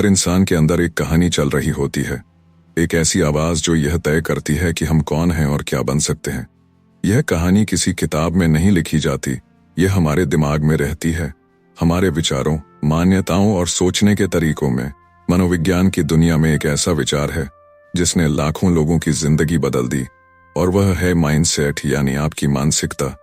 हर इंसान के अंदर एक कहानी चल रही होती है, एक ऐसी आवाज जो यह तय करती है कि हम कौन हैं और क्या बन सकते हैं। यह कहानी किसी किताब में नहीं लिखी जाती, यह हमारे दिमाग में रहती है, हमारे विचारों, मान्यताओं और सोचने के तरीकों में। मनोविज्ञान की दुनिया में एक ऐसा विचार है जिसने लाखों लोगों की जिंदगी बदल दी, और वह है माइंडसेट, यानी आपकी मानसिकता।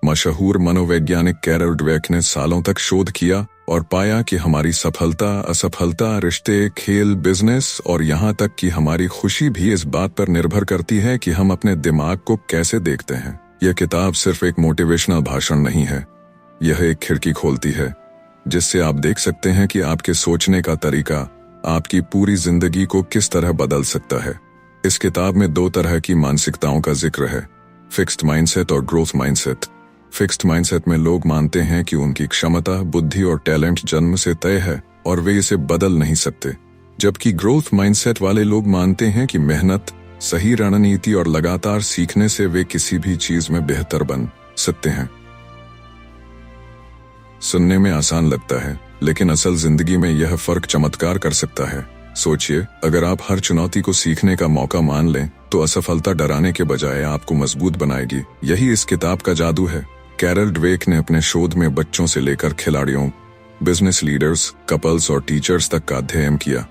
मशहूर मनोवैज्ञानिक कैरल ड्वेक ने सालों तक शोध किया और पाया कि हमारी सफलता, असफलता, रिश्ते, खेल, बिजनेस और यहाँ तक कि हमारी खुशी भी इस बात पर निर्भर करती है कि हम अपने दिमाग को कैसे देखते हैं। यह किताब सिर्फ एक मोटिवेशनल भाषण नहीं है, यह एक खिड़की खोलती है जिससे आप देख सकते हैं कि आपके सोचने का तरीका आपकी पूरी जिंदगी को किस तरह बदल सकता है। इस किताब में दो तरह की मानसिकताओं का जिक्र है, फिक्स्ड माइंडसेट और ग्रोथ माइंडसेट। फिक्स्ड माइंडसेट में लोग मानते हैं कि उनकी क्षमता, बुद्धि और टैलेंट जन्म से तय है और वे इसे बदल नहीं सकते, जबकि ग्रोथ माइंडसेट वाले लोग मानते हैं कि मेहनत, सही रणनीति और लगातार सीखने से वे किसी भी चीज में बेहतर बन सकते हैं। सुनने में आसान लगता है, लेकिन असल जिंदगी में यह फर्क चमत्कार कर सकता है। सोचिए, अगर आप हर चुनौती को सीखने का मौका मान लें तो असफलता डराने के बजाय आपको मजबूत बनाएगी। यही इस किताब का जादू है। कैरल ड्वेक ने अपने शोध में बच्चों से लेकर खिलाड़ियों, बिजनेस लीडर्स, कपल्स और टीचर्स तक का अध्ययन किया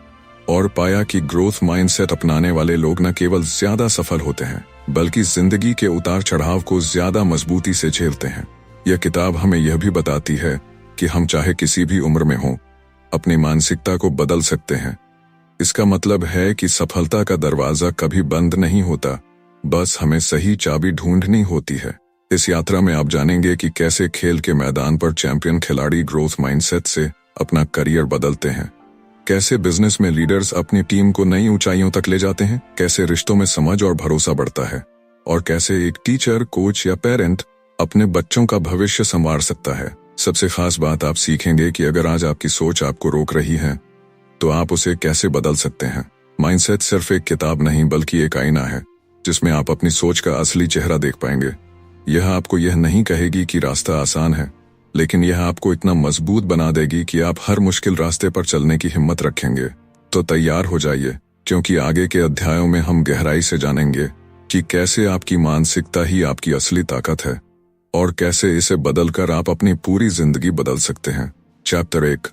और पाया कि ग्रोथ माइंडसेट अपनाने वाले लोग न केवल ज्यादा सफल होते हैं, बल्कि जिंदगी के उतार चढ़ाव को ज्यादा मजबूती से झेलते हैं। यह किताब हमें यह भी बताती है कि हम चाहे किसी भी उम्र में हों, अपनी मानसिकता को बदल सकते हैं। इसका मतलब है कि सफलता का दरवाजा कभी बंद नहीं होता, बस हमें सही चाबी ढूंढनी होती है। इस यात्रा में आप जानेंगे कि कैसे खेल के मैदान पर चैंपियन खिलाड़ी ग्रोथ माइंडसेट से अपना करियर बदलते हैं, कैसे बिजनेस में लीडर्स अपनी टीम को नई ऊंचाइयों तक ले जाते हैं, कैसे रिश्तों में समझ और भरोसा बढ़ता है, और कैसे एक टीचर, कोच या पेरेंट अपने बच्चों का भविष्य संवार सकता है। सबसे खास बात, आप सीखेंगे कि अगर आज आपकी सोच आपको रोक रही है तो आप उसे कैसे बदल सकते हैं। माइंडसेट सिर्फ एक किताब नहीं, बल्कि एक आईना है जिसमें आप अपनी सोच का असली चेहरा देख पाएंगे। यह आपको यह नहीं कहेगी कि रास्ता आसान है, लेकिन यह आपको इतना मजबूत बना देगी कि आप हर मुश्किल रास्ते पर चलने की हिम्मत रखेंगे। तो तैयार हो जाइए, क्योंकि आगे के अध्यायों में हम गहराई से जानेंगे कि कैसे आपकी मानसिकता ही आपकी असली ताकत है और कैसे इसे बदलकर आप अपनी पूरी जिंदगी बदल सकते हैं। Chapter 1,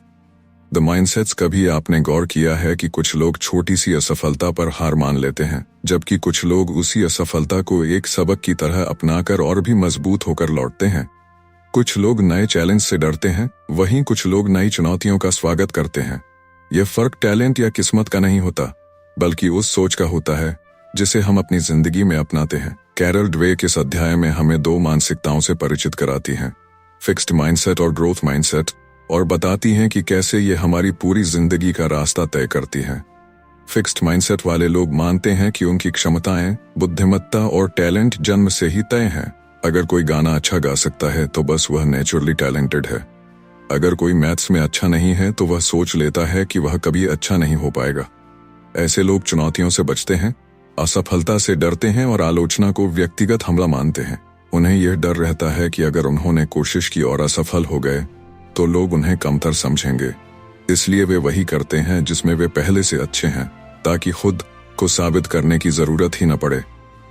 the mindsets. कभी आपने गौर किया है कि कुछ लोग छोटी सी असफलता पर हार मान लेते हैं, जबकि कुछ लोग उसी असफलता को एक सबक की तरह अपनाकर और भी मजबूत होकर लौटते हैं। कुछ लोग नए चैलेंज से डरते हैं, वहीं कुछ लोग नई चुनौतियों का स्वागत करते हैं। यह फर्क टैलेंट या किस्मत का नहीं होता, बल्कि उस सोच का होता है जिसे हम अपनी जिंदगी में अपनाते हैं। कैरल ड्वेक इस अध्याय में हमें दो मानसिकताओं से परिचित कराती हैं, फिक्स्ड माइंडसेट और ग्रोथ माइंडसेट, और बताती हैं कि कैसे ये हमारी पूरी जिंदगी का रास्ता तय करती हैं। फिक्स्ड माइंडसेट वाले लोग मानते हैं कि उनकी क्षमताएं, बुद्धिमत्ता और टैलेंट जन्म से ही तय हैं। अगर कोई गाना अच्छा गा सकता है तो बस वह नेचुरली टैलेंटेड है। अगर कोई मैथ्स में अच्छा नहीं है तो वह सोच लेता है कि वह कभी अच्छा नहीं हो पाएगा। ऐसे लोग चुनौतियों से बचते हैं, असफलता से डरते हैं और आलोचना को व्यक्तिगत हमला मानते हैं। उन्हें यह डर रहता है कि अगर उन्होंने कोशिश की और असफल हो गए तो लोग उन्हें कमतर समझेंगे, इसलिए वे वही करते हैं जिसमें वे पहले से अच्छे हैं, ताकि खुद को साबित करने की जरूरत ही न पड़े।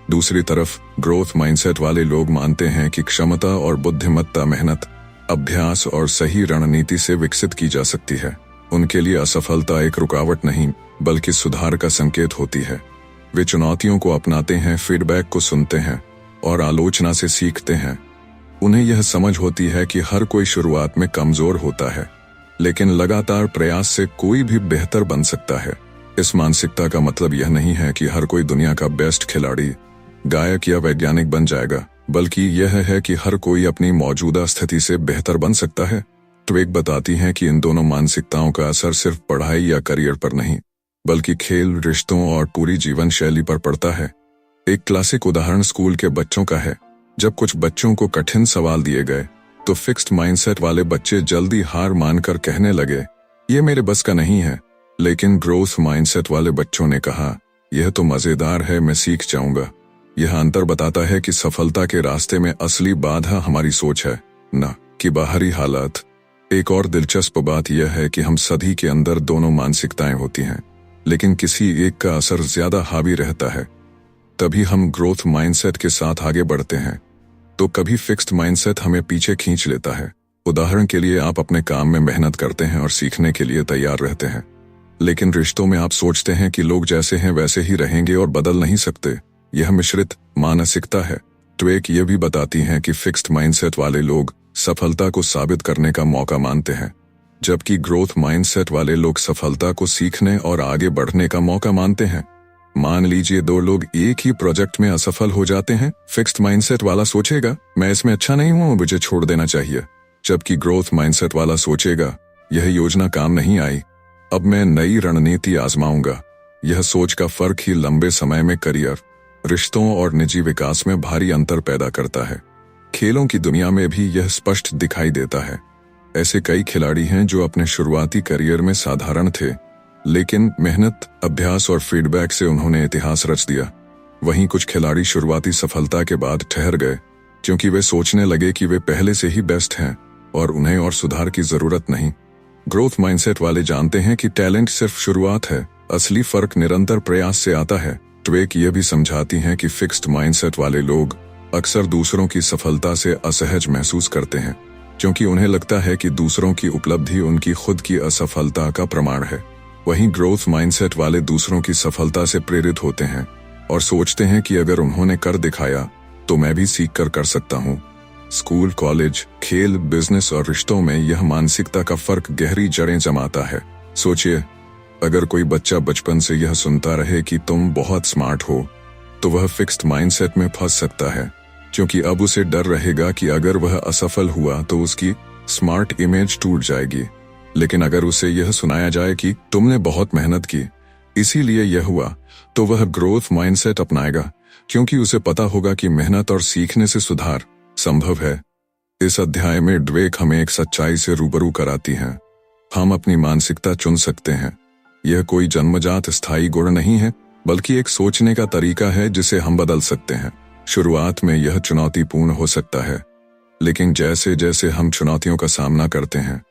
दूसरी तरफ ग्रोथ माइंडसेट वाले लोग मानते हैं कि क्षमता और बुद्धिमत्ता मेहनत, अभ्यास और सही रणनीति से विकसित की जा सकती है। उनके लिए असफलता एक रुकावट नहीं, बल्कि सुधार का संकेत होती है। वे चुनौतियों को अपनाते हैं, फीडबैक को सुनते हैं और आलोचना से सीखते हैं। उन्हें यह समझ होती है कि हर कोई शुरुआत में कमजोर होता है, लेकिन लगातार प्रयास से कोई भी बेहतर बन सकता है। इस मानसिकता का मतलब यह नहीं है कि हर कोई दुनिया का बेस्ट खिलाड़ी, गायक या वैज्ञानिक बन जाएगा, बल्कि यह है कि हर कोई अपनी मौजूदा स्थिति से बेहतर बन सकता है। ड्वेक बताती हैं कि इन दोनों मानसिकताओं का असर सिर्फ पढ़ाई या करियर पर नहीं, बल्कि खेल, रिश्तों और पूरी जीवन शैली पर पड़ता है। एक क्लासिक उदाहरण स्कूल के बच्चों का है। जब कुछ बच्चों को कठिन सवाल दिए गए तो फिक्स्ड माइंडसेट वाले बच्चे जल्दी हार मानकर कहने लगे, ये मेरे बस का नहीं है। लेकिन ग्रोथ माइंडसेट वाले बच्चों ने कहा, यह तो मजेदार है, मैं सीख जाऊंगा। यह अंतर बताता है कि सफलता के रास्ते में असली बाधा हमारी सोच है, न कि बाहरी हालात। एक और दिलचस्प बात यह है कि हम सभी के अंदर दोनों मानसिकताएं होती हैं, लेकिन किसी एक का असर ज्यादा हावी रहता है। तभी हम ग्रोथ माइंडसेट के साथ आगे बढ़ते हैं, तो कभी फिक्स्ड माइंडसेट हमें पीछे खींच लेता है। उदाहरण के लिए, आप अपने काम में मेहनत करते हैं और सीखने के लिए तैयार रहते हैं, लेकिन रिश्तों में आप सोचते हैं कि लोग जैसे हैं वैसे ही रहेंगे और बदल नहीं सकते। यह मिश्रित मानसिकता है। ट्वेक ये भी बताती हैं कि फिक्स्ड माइंडसेट वाले लोग सफलता को साबित करने का मौका मानते हैं, जबकि ग्रोथ माइंडसेट वाले लोग सफलता को सीखने और आगे बढ़ने का मौका मानते हैं। मान लीजिए दो लोग एक ही प्रोजेक्ट में असफल हो जाते हैं। फिक्स्ड माइंडसेट वाला सोचेगा, मैं इसमें अच्छा नहीं हूं, मुझे छोड़ देना चाहिए, जबकि ग्रोथ माइंडसेट वाला सोचेगा, यह योजना काम नहीं आई, अब मैं नई रणनीति आजमाऊंगा। यह सोच का फर्क ही लंबे समय में करियर, रिश्तों और निजी विकास में भारी अंतर पैदा करता है। खेलों की दुनिया में भी यह स्पष्ट दिखाई देता है। ऐसे कई खिलाड़ी हैं जो अपने शुरुआती करियर में साधारण थे, लेकिन मेहनत, अभ्यास और फीडबैक से उन्होंने इतिहास रच दिया। वहीं कुछ खिलाड़ी शुरुआती सफलता के बाद ठहर गए, क्योंकि वे सोचने लगे कि वे पहले से ही बेस्ट हैं और उन्हें और सुधार की जरूरत नहीं। ग्रोथ माइंडसेट वाले जानते हैं कि टैलेंट सिर्फ शुरुआत है, असली फर्क निरंतर प्रयास से आता है। ट्वेक ये भी समझाती हैं कि फिक्स्ड माइंडसेट वाले लोग अक्सर दूसरों की सफलता से असहज महसूस करते हैं, क्योंकि उन्हें लगता है कि दूसरों की उपलब्धि उनकी खुद की असफलता का प्रमाण है। वहीं ग्रोथ माइंडसेट वाले दूसरों की सफलता से प्रेरित होते हैं और सोचते हैं कि अगर उन्होंने कर दिखाया तो मैं भी सीख कर सकता हूँ। स्कूल, कॉलेज, खेल, बिजनेस और रिश्तों में यह मानसिकता का फर्क गहरी जड़ें जमाता है। सोचिए, अगर कोई बच्चा बचपन से यह सुनता रहे कि तुम बहुत स्मार्ट हो, तो वह फिक्स्ड माइंडसेट में फंस सकता है, क्योंकि अब उसे डर रहेगा कि अगर वह असफल हुआ तो उसकी स्मार्ट इमेज टूट जाएगी। लेकिन अगर उसे यह सुनाया जाए कि तुमने बहुत मेहनत की, इसीलिए यह हुआ, तो वह ग्रोथ माइंडसेट अपनाएगा, क्योंकि उसे पता होगा कि मेहनत और सीखने से सुधार संभव है। इस अध्याय में ड्वेक हमें एक सच्चाई से रूबरू कराती हैं। हम अपनी मानसिकता चुन सकते हैं। यह कोई जन्मजात स्थायी गुण नहीं है, बल्कि एक सोचने का तरीका है जिसे हम बदल सकते हैं। शुरुआत में यह चुनौतीपूर्ण हो सकता है, लेकिन जैसे जैसे हम चुनौतियों का सामना करते हैं,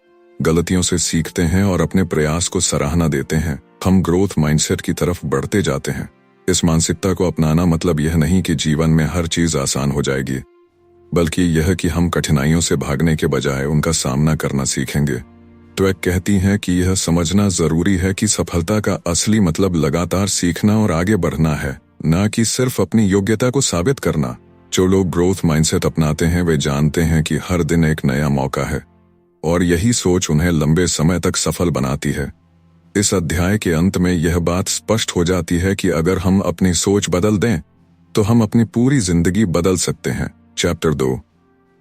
गलतियों से सीखते हैं और अपने प्रयास को सराहना देते हैं, हम ग्रोथ माइंडसेट की तरफ बढ़ते जाते हैं। इस मानसिकता को अपनाना मतलब यह नहीं कि जीवन में हर चीज आसान हो जाएगी, बल्कि यह कि हम कठिनाइयों से भागने के बजाय उनका सामना करना सीखेंगे। ट्वेक कहती हैं कि यह समझना जरूरी है कि सफलता का असली मतलब लगातार सीखना और आगे बढ़ना है, न कि सिर्फ अपनी योग्यता को साबित करना। जो लोग ग्रोथ माइंडसेट अपनाते हैं वे जानते हैं कि हर दिन एक नया मौका है, और यही सोच उन्हें लंबे समय तक सफल बनाती है। इस अध्याय के अंत में यह बात स्पष्ट हो जाती है कि अगर हम अपनी सोच बदल दें, तो हम अपनी पूरी जिंदगी बदल सकते हैं। Chapter 2,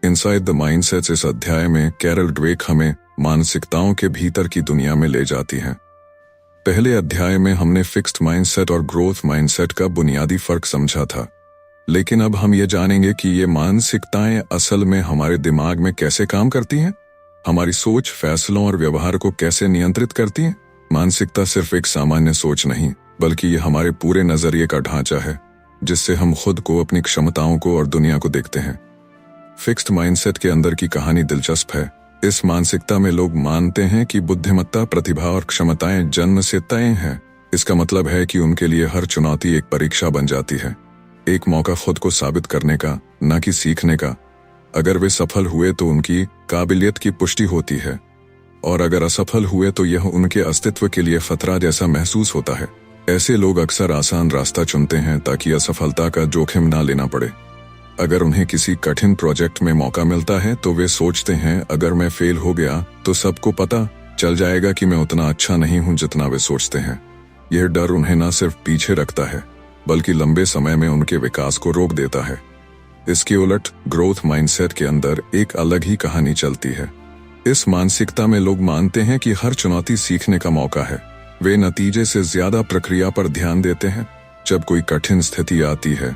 inside the mindsets. इस अध्याय में कैरल ड्वेक हमें मानसिकताओं के भीतर की दुनिया में ले जाती हैं। पहले अध्याय में हमने फिक्स्ड माइंडसेट और ग्रोथ माइंडसेट का बुनियादी फर्क समझा था, लेकिन अब हम ये जानेंगे कि ये मानसिकताएं असल में हमारे दिमाग में कैसे काम करती हैं, हमारी सोच, फैसलों और व्यवहार को कैसे नियंत्रित करती हैं। मानसिकता सिर्फ एक सामान्य सोच नहीं, बल्कि ये हमारे पूरे नजरिए का ढांचा है, जिससे हम खुद को, अपनी क्षमताओं को और दुनिया को देखते हैं। फिक्स्ड माइंडसेट के अंदर की कहानी दिलचस्प है। इस मानसिकता में लोग मानते हैं कि बुद्धिमत्ता, प्रतिभा और क्षमताएं जन्म से तय हैं। इसका मतलब है कि उनके लिए हर चुनौती एक परीक्षा बन जाती है, एक मौका खुद को साबित करने का, न कि सीखने का। अगर वे सफल हुए तो उनकी काबिलियत की पुष्टि होती है, और अगर असफल हुए तो यह उनके अस्तित्व के लिए खतरा जैसा महसूस होता है। ऐसे लोग अक्सर आसान रास्ता चुनते हैं ताकि असफलता का जोखिम ना लेना पड़े। अगर उन्हें किसी कठिन प्रोजेक्ट में मौका मिलता है तो वे सोचते हैं, अगर मैं फेल हो गया तो सबको पता चल जाएगा कि मैं उतना अच्छा नहीं हूं जितना वे सोचते हैं। यह डर उन्हें न सिर्फ पीछे रखता है, बल्कि लंबे समय में उनके विकास को रोक देता है। इसके उलट ग्रोथ माइंडसेट के अंदर एक अलग ही कहानी चलती है। इस मानसिकता में लोग मानते हैं कि हर चुनौती सीखने का मौका है। वे नतीजे से ज्यादा प्रक्रिया पर ध्यान देते हैं। जब कोई कठिन स्थिति आती है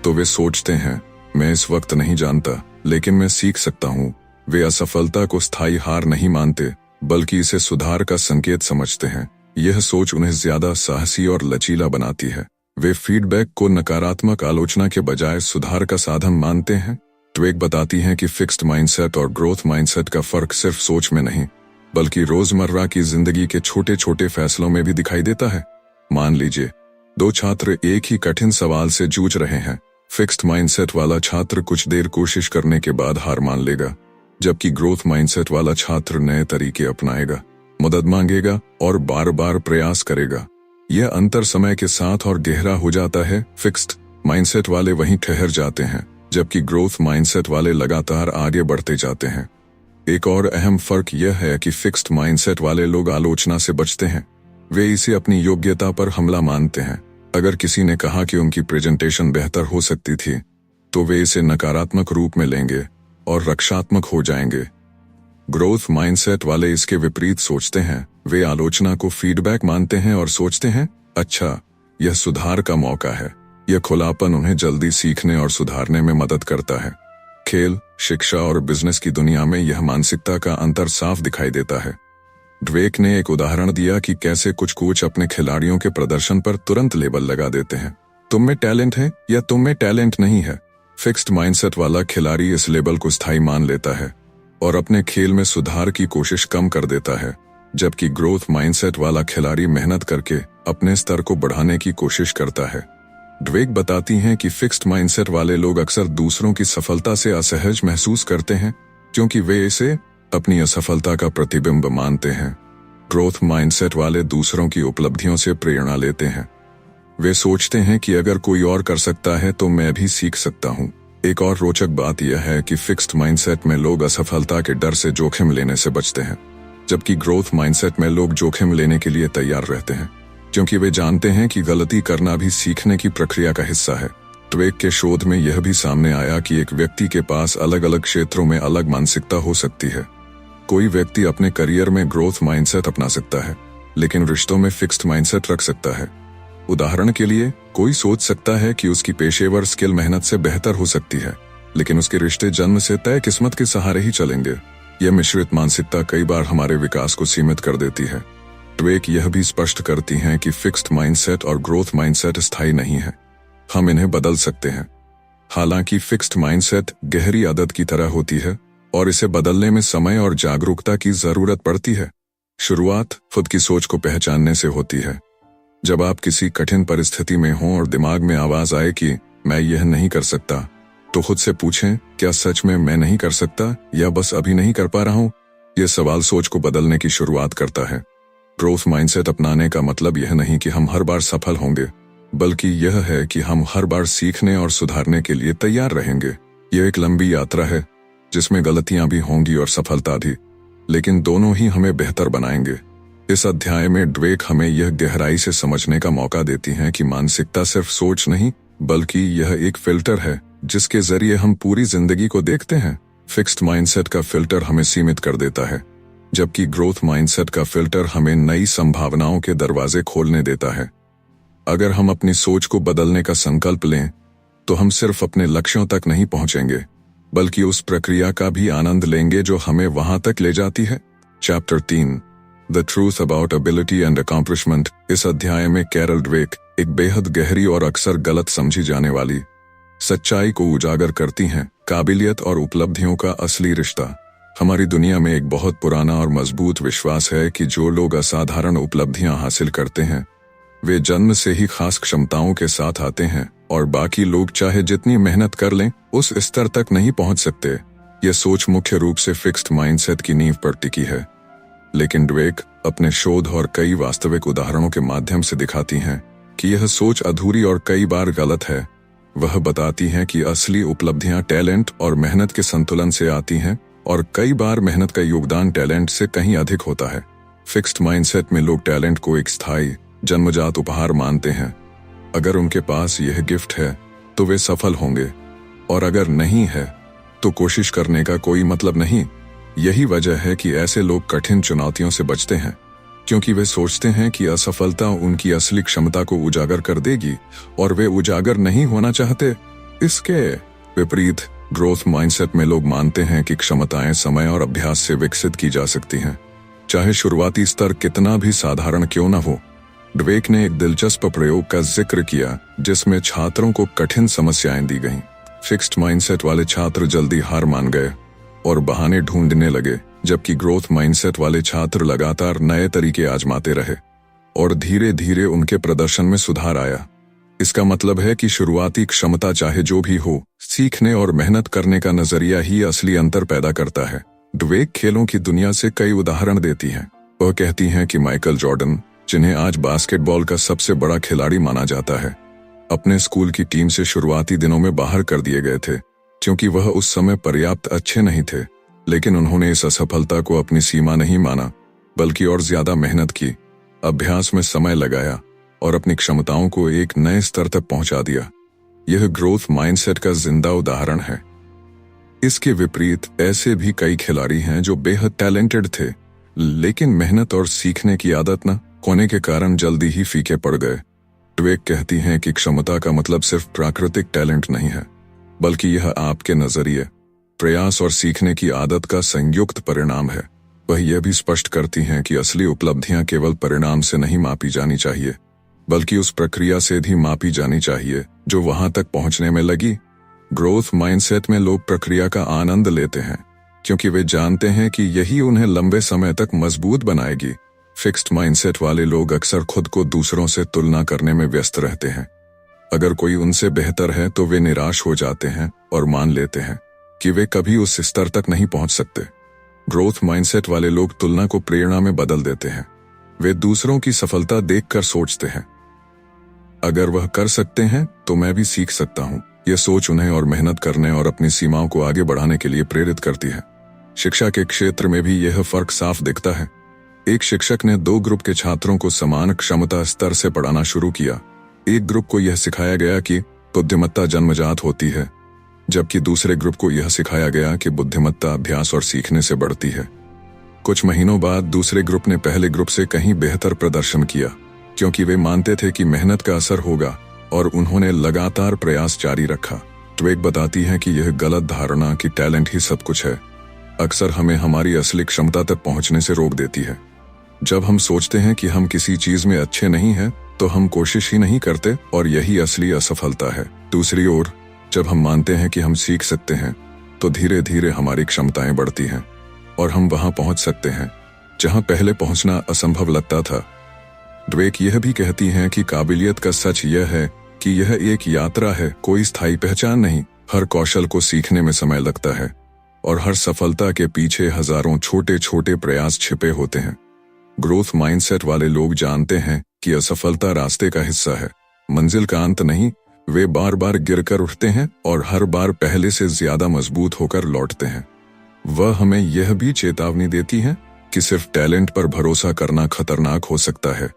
तो वे सोचते हैं, मैं इस वक्त नहीं जानता, लेकिन मैं सीख सकता हूँ। वे असफलता को स्थायी हार नहीं मानते, बल्कि इसे सुधार का संकेत समझते हैं। यह सोच उन्हें ज्यादा साहसी और लचीला बनाती है। वे फीडबैक को नकारात्मक आलोचना के बजाय सुधार का साधन मानते हैं। ट्वेक बताती हैं कि फिक्स्ड माइंडसेट और ग्रोथ माइंडसेट का फर्क सिर्फ सोच में नहीं, बल्कि रोजमर्रा की जिंदगी के छोटे छोटे फैसलों में भी दिखाई देता है। मान लीजिए, दो छात्र एक ही कठिन सवाल से जूझ रहे हैं। फिक्स्ड माइंडसेट वाला छात्र कुछ देर कोशिश करने के बाद हार मान लेगा, जबकि ग्रोथ माइंडसेट वाला छात्र नए तरीके अपनाएगा, मदद मांगेगा और बार बार प्रयास करेगा। यह अंतर समय के साथ और गहरा हो जाता है। फिक्स्ड माइंडसेट वाले वहीं ठहर जाते हैं, जबकि ग्रोथ माइंडसेट वाले लगातार आगे बढ़ते जाते हैं। एक और अहम फर्क यह है कि फिक्स्ड माइंडसेट वाले लोग आलोचना से बचते हैं। वे इसे अपनी योग्यता पर हमला मानते हैं। अगर किसी ने कहा कि उनकी प्रेजेंटेशन बेहतर हो सकती थी, तो वे इसे नकारात्मक रूप में लेंगे और रक्षात्मक हो जाएंगे। ग्रोथ माइंडसेट वाले इसके विपरीत सोचते हैं। वे आलोचना को फीडबैक मानते हैं और सोचते हैं, अच्छा, यह सुधार का मौका है। यह खुलापन उन्हें जल्दी सीखने और सुधारने में मदद करता है। खेल, शिक्षा और बिजनेस की दुनिया में यह मानसिकता का अंतर साफ दिखाई देता है। ड्वेक ने एक उदाहरण दिया कि कैसे कुछ कोच अपने खिलाड़ियों के प्रदर्शन पर तुरंत लेबल लगा देते हैं, तुम में टैलेंट है या तुम में टैलेंट नहीं है। फिक्स्ड माइंडसेट वाला खिलाड़ी इस लेबल को स्थायी मान लेता है और अपने खेल में सुधार की कोशिश कम कर देता है, जबकि ग्रोथ माइंडसेट वाला खिलाड़ी मेहनत करके अपने स्तर को बढ़ाने की कोशिश करता है। ड्वेक बताती हैं कि फिक्स्ड माइंडसेट वाले लोग अक्सर दूसरों की सफलता से असहज महसूस करते हैं, क्योंकि वे इसे अपनी असफलता का प्रतिबिंब मानते हैं। ग्रोथ माइंडसेट वाले दूसरों की उपलब्धियों से प्रेरणा लेते हैं। वे सोचते हैं कि अगर कोई और कर सकता है तो मैं भी सीख सकता हूँ। एक और रोचक बात यह है कि फिक्स्ड माइंडसेट में लोग असफलता के डर से जोखिम लेने से बचते हैं, जबकि ग्रोथ माइंडसेट में लोग जोखिम लेने के लिए तैयार रहते हैं, क्योंकि वे जानते हैं कि गलती करना भी सीखने की प्रक्रिया का हिस्सा है। ट्वेक के शोध में यह भी सामने आया कि एक व्यक्ति के पास अलग अलग क्षेत्रों में अलग मानसिकता हो सकती है। कोई व्यक्ति अपने करियर में ग्रोथ माइंडसेट अपना सकता है, लेकिन रिश्तों में फिक्स्ड माइंडसेट रख सकता है। उदाहरण के लिए, कोई सोच सकता है कि उसकी पेशेवर स्किल मेहनत से बेहतर हो सकती है, लेकिन उसके रिश्ते जन्म से तय किस्मत के सहारे ही चलेंगे। यह मिश्रित मानसिकता कई बार हमारे विकास को सीमित कर देती है। ट्वेक यह भी स्पष्ट करती हैं कि फिक्स्ड माइंडसेट और ग्रोथ माइंडसेट स्थायी नहीं है, हम इन्हें बदल सकते हैं। हालांकि फिक्स्ड माइंडसेट गहरी आदत की तरह होती है और इसे बदलने में समय और जागरूकता की जरूरत पड़ती है। शुरुआत खुद की सोच को पहचानने से होती है। जब आप किसी कठिन परिस्थिति में हों और दिमाग में आवाज आए कि मैं यह नहीं कर सकता, तो खुद से पूछें, क्या सच में मैं नहीं कर सकता या बस अभी नहीं कर पा रहा हूं? यह सवाल सोच को बदलने की शुरुआत करता है। ग्रोथ माइंडसेट अपनाने का मतलब यह नहीं कि हम हर बार सफल होंगे, बल्कि यह है कि हम हर बार सीखने और सुधारने के लिए तैयार रहेंगे। यह एक लंबी यात्रा है, जिसमें गलतियां भी होंगी और सफलता भी, लेकिन दोनों ही हमें बेहतर बनाएंगे। इस अध्याय में ड्वेक हमें यह गहराई से समझने का मौका देती हैं कि मानसिकता सिर्फ सोच नहीं, बल्कि यह एक फिल्टर है जिसके जरिए हम पूरी जिंदगी को देखते हैं। फिक्स्ड माइंडसेट का फिल्टर हमें सीमित कर देता है, जबकि ग्रोथ माइंडसेट का फिल्टर हमें नई संभावनाओं के दरवाजे खोलने देता है। अगर हम अपनी सोच को बदलने का संकल्प लें, तो हम सिर्फ अपने लक्ष्यों तक नहीं पहुंचेंगे, बल्कि उस प्रक्रिया का भी आनंद लेंगे जो हमें वहां तक ले जाती है। Chapter 3, the truth about ability and accomplishment. इस अध्याय में कैरल ड्वेक एक बेहद गहरी और अक्सर गलत समझी जाने वाली सच्चाई को उजागर करती हैं, काबिलियत और उपलब्धियों का असली रिश्ता। हमारी दुनिया में एक बहुत पुराना और मजबूत विश्वास है कि जो लोग असाधारण उपलब्धियां हासिल करते हैं, वे जन्म से ही खास क्षमताओं के साथ आते हैं और बाकी लोग चाहे जितनी मेहनत कर लें, उस स्तर तक नहीं पहुंच सकते। यह सोच मुख्य रूप से फिक्स्ड माइंडसेट की नींव पर टिकी है, लेकिन ड्वेक अपने शोध और कई वास्तविक उदाहरणों के माध्यम से दिखाती हैं कि यह सोच अधूरी और कई बार गलत है। वह बताती हैं कि असली उपलब्धियां टैलेंट और मेहनत के संतुलन से आती हैं, और कई बार मेहनत का योगदान टैलेंट से कहीं अधिक होता है। फिक्स्ड माइंडसेट में लोग टैलेंट को एक स्थायी जन्मजात उपहार मानते हैं। अगर उनके पास यह गिफ्ट है तो वे सफल होंगे, और अगर नहीं है तो कोशिश करने का कोई मतलब नहीं। यही वजह है कि ऐसे लोग कठिन चुनौतियों से बचते हैं, क्योंकि वे सोचते हैं कि असफलता उनकी असली क्षमता को उजागर कर देगी, और वे उजागर नहीं होना चाहते। इसके विपरीत ग्रोथ माइंडसेट में लोग मानते हैं कि क्षमताएं समय और अभ्यास से विकसित की जा सकती हैं, चाहे शुरुआती स्तर कितना भी साधारण क्यों न हो। ड्वेक ने एक दिलचस्प प्रयोग का जिक्र किया जिसमें छात्रों को कठिन समस्याएं दी गईं। फिक्स्ड माइंडसेट वाले छात्र जल्दी हार मान गए और बहाने ढूंढने लगे, जबकि ग्रोथ माइंडसेट वाले छात्र लगातार नए तरीके आजमाते रहे और धीरे धीरे उनके प्रदर्शन में सुधार आया। इसका मतलब है कि शुरुआती क्षमता चाहे जो भी हो, सीखने और मेहनत करने का नजरिया ही असली अंतर पैदा करता है। ड्वेक खेलों की दुनिया से कई उदाहरण देती हैं। वह कहती हैं कि माइकल जॉर्डन, जिन्हें आज बास्केटबॉल का सबसे बड़ा खिलाड़ी माना जाता है, अपने स्कूल की टीम से शुरुआती दिनों में बाहर कर दिए गए थे क्योंकि वह उस समय पर्याप्त अच्छे नहीं थे। लेकिन उन्होंने इस असफलता को अपनी सीमा नहीं माना, बल्कि और ज्यादा मेहनत की, अभ्यास में समय लगाया और अपनी क्षमताओं को एक नए स्तर तक पहुंचा दिया। यह ग्रोथ माइंडसेट का जिंदा उदाहरण है। इसके विपरीत ऐसे भी कई खिलाड़ी हैं जो बेहद टैलेंटेड थे, लेकिन मेहनत और सीखने की आदत न होने के कारण जल्दी ही फीके पड़ गए। ड्वेक कहती हैं कि क्षमता का मतलब सिर्फ प्राकृतिक टैलेंट नहीं है, बल्कि यह आपके नजरिए, प्रयास और सीखने की आदत का संयुक्त परिणाम है। वह यह भी स्पष्ट करती हैं कि असली उपलब्धियां केवल परिणाम से नहीं मापी जानी चाहिए, बल्कि उस प्रक्रिया से भी मापी जानी चाहिए जो वहां तक पहुंचने में लगी। ग्रोथ माइंडसेट में लोग प्रक्रिया का आनंद लेते हैं क्योंकि वे जानते हैं कि यही उन्हें लंबे समय तक मजबूत बनाएगी। फिक्स्ड माइंडसेट वाले लोग अक्सर खुद को दूसरों से तुलना करने में व्यस्त रहते हैं। अगर कोई उनसे बेहतर है तो वे निराश हो जाते हैं और मान लेते हैं कि वे कभी उस स्तर तक नहीं पहुंच सकते। ग्रोथ माइंडसेट वाले लोग तुलना को प्रेरणा में बदल देते हैं। वे दूसरों की सफलता देखकर सोचते हैं, अगर वह कर सकते हैं तो मैं भी सीख सकता हूं। यह सोच उन्हें और मेहनत करने और अपनी सीमाओं को आगे बढ़ाने के लिए प्रेरित करती है। शिक्षा के क्षेत्र में भी यह फर्क साफ दिखता है। एक शिक्षक ने 2 ग्रुप के छात्रों को समान क्षमता स्तर से पढ़ाना शुरू किया। एक ग्रुप को यह सिखाया गया कि बुद्धिमत्ता जन्मजात होती है, जबकि दूसरे ग्रुप को यह सिखाया गया कि बुद्धिमत्ता अभ्यास और सीखने से बढ़ती है। कुछ महीनों बाद दूसरे ग्रुप ने पहले ग्रुप से कहीं बेहतर प्रदर्शन किया क्योंकि वे मानते थे कि मेहनत का असर होगा और उन्होंने लगातार प्रयास जारी रखा। ट्वेक बताती है कि यह गलत धारणा कि टैलेंट ही सब कुछ है अक्सर हमें हमारी असली क्षमता तक पहुंचने से रोक देती है। जब हम सोचते हैं कि हम किसी चीज में अच्छे नहीं हैं, तो हम कोशिश ही नहीं करते और यही असली असफलता है। दूसरी ओर, जब हम मानते हैं कि हम सीख सकते हैं, तो धीरे धीरे हमारी क्षमताएं बढ़ती हैं और हम वहां पहुंच सकते हैं जहां पहले पहुंचना असंभव लगता था। ड्वेक यह भी कहती हैं कि काबिलियत का सच यह है कि यह एक यात्रा है, कोई स्थायी पहचान नहीं। हर कौशल को सीखने में समय लगता है और हर सफलता के पीछे हजारों छोटे छोटे प्रयास छिपे होते हैं। ग्रोथ माइंडसेट वाले लोग जानते हैं कि असफलता रास्ते का हिस्सा है, मंजिल का अंत नहीं। वे बार बार गिरकर उठते हैं और हर बार पहले से ज्यादा मजबूत होकर लौटते हैं। वह हमें यह भी चेतावनी देती है कि सिर्फ टैलेंट पर भरोसा करना खतरनाक हो सकता है।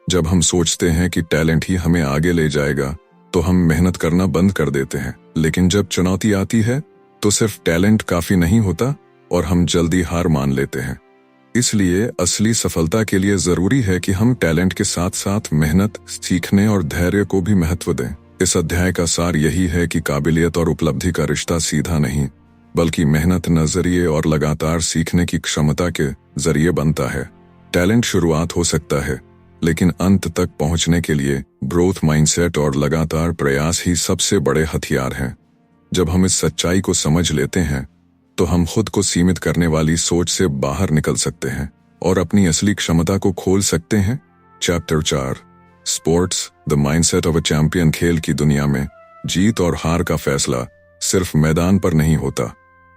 जब हम सोचते हैं कि टैलेंट ही हमें आगे ले जाएगा, तो हम मेहनत करना बंद कर देते हैं। लेकिन जब चुनौती आती है, तो सिर्फ टैलेंट काफी नहीं होता और हम जल्दी हार मान लेते हैं। इसलिए असली सफलता के लिए जरूरी है कि हम टैलेंट के साथ साथ मेहनत, सीखने और धैर्य को भी महत्व दें। इस अध्याय का सार यही है कि काबिलियत और उपलब्धि का रिश्ता सीधा नहीं, बल्कि मेहनत, नजरिए और लगातार सीखने की क्षमता के जरिए बनता है। टैलेंट शुरुआत हो सकता है, लेकिन अंत तक पहुंचने के लिए ग्रोथ माइंडसेट और लगातार प्रयास ही सबसे बड़े हथियार हैं। जब हम इस सच्चाई को समझ लेते हैं, तो हम खुद को सीमित करने वाली सोच से बाहर निकल सकते हैं और अपनी असली क्षमता को खोल सकते हैं। Chapter 4, sports, the mindset of a champion. खेल की दुनिया में जीत और हार का फैसला सिर्फ मैदान पर नहीं होता,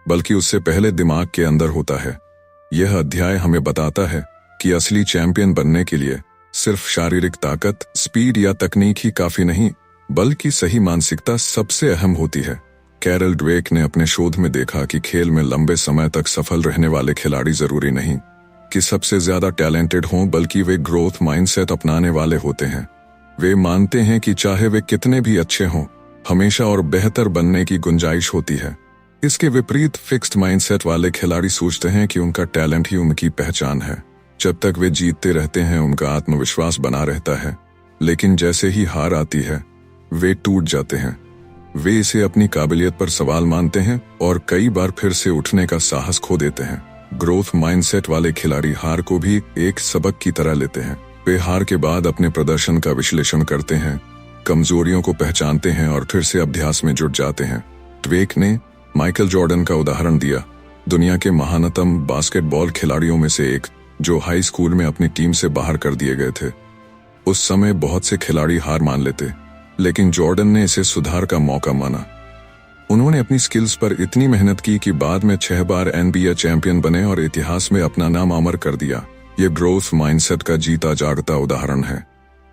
बल्कि उससे पहले दिमाग के अंदर होता है। यह अध्याय हमें बताता है कि असली चैंपियन बनने के लिए सिर्फ शारीरिक ताकत, स्पीड या तकनीक ही काफी नहीं, बल्कि सही मानसिकता सबसे अहम होती है। कैरल ड्वेक ने अपने शोध में देखा कि खेल में लंबे समय तक सफल रहने वाले खिलाड़ी जरूरी नहीं कि सबसे ज्यादा टैलेंटेड हों, बल्कि वे ग्रोथ माइंडसेट अपनाने वाले होते हैं। वे मानते हैं कि चाहे वे कितने भी अच्छे हों, हमेशा और बेहतर बनने की गुंजाइश होती है। इसके विपरीत फिक्स्ड माइंडसेट वाले खिलाड़ी सोचते हैं कि उनका टैलेंट ही उनकी पहचान है। जब तक वे जीतते रहते हैं, उनका आत्मविश्वास बना रहता है, लेकिन जैसे ही हार आती है, वे टूट जाते हैं। वे इसे अपनी काबिलियत पर सवाल मानते हैं और कई बार फिर से उठने का साहस खो देते हैं। ग्रोथ माइंडसेट वाले खिलाड़ी हार को भी एक सबक की तरह लेते हैं। वे हार के बाद अपने प्रदर्शन का विश्लेषण करते हैं, कमजोरियों को पहचानते हैं और फिर से अभ्यास में जुट जाते हैं। ड्वेक ने माइकल जॉर्डन का उदाहरण दिया, दुनिया के महानतम बास्केटबॉल खिलाड़ियों में से एक, जो हाई स्कूल में अपनी टीम से बाहर कर दिए गए थे। उस समय बहुत से खिलाड़ी हार मान लेते, लेकिन जॉर्डन ने इसे सुधार का मौका माना। उन्होंने अपनी स्किल्स पर इतनी मेहनत की कि बाद में 6 बार NBA चैंपियन बने और इतिहास में अपना नाम अमर कर दिया। ये ग्रोथ माइंडसेट का जीता जागता उदाहरण है।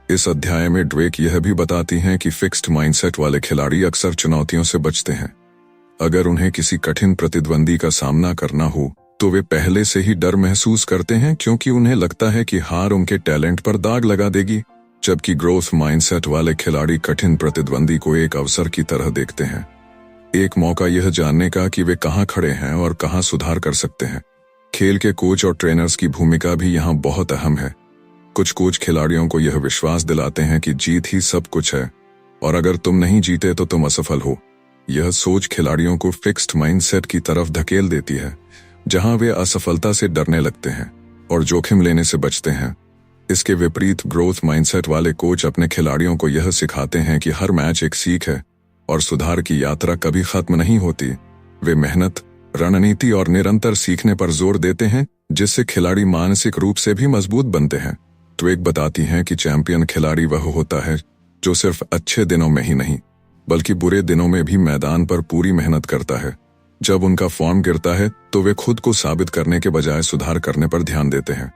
इस अध्याय में ड्वेक यह भी बताती हैं कि फिक्स्ड माइंडसेट वाले खिलाड़ी अक्सर चुनौतियों से बचते हैं। अगर उन्हें किसी कठिन प्रतिद्वंदी का सामना करना हो तो वे पहले से ही डर महसूस करते हैं, क्योंकि उन्हें लगता है कि हार उनके टैलेंट पर दाग लगा देगी। जबकि ग्रोथ माइंडसेट वाले खिलाड़ी कठिन प्रतिद्वंदी को एक अवसर की तरह देखते हैं, एक मौका यह जानने का कि वे कहां खड़े हैं और कहां सुधार कर सकते हैं। खेल के कोच और ट्रेनर्स की भूमिका भी यहां बहुत अहम है। कुछ कोच खिलाड़ियों को यह विश्वास दिलाते हैं कि जीत ही सब कुछ है और अगर तुम नहीं जीते तो तुम असफल हो। यह सोच खिलाड़ियों को फिक्स्ड माइंडसेट की तरफ धकेल देती है, जहां वे असफलता से डरने लगते हैं और जोखिम लेने से बचते हैं। इसके विपरीत ग्रोथ माइंडसेट वाले कोच अपने खिलाड़ियों को यह सिखाते हैं कि हर मैच एक सीख है और सुधार की यात्रा कभी खत्म नहीं होती। वे मेहनत, रणनीति और निरंतर सीखने पर जोर देते हैं, जिससे खिलाड़ी मानसिक रूप से भी मजबूत बनते हैं। ड्वेक बताती हैं कि चैंपियन खिलाड़ी वह होता है जो सिर्फ अच्छे दिनों में ही नहीं बल्कि बुरे दिनों में भी मैदान पर पूरी मेहनत करता है। जब उनका फॉर्म गिरता है तो वे खुद को साबित करने के बजाय सुधार करने पर ध्यान देते हैं।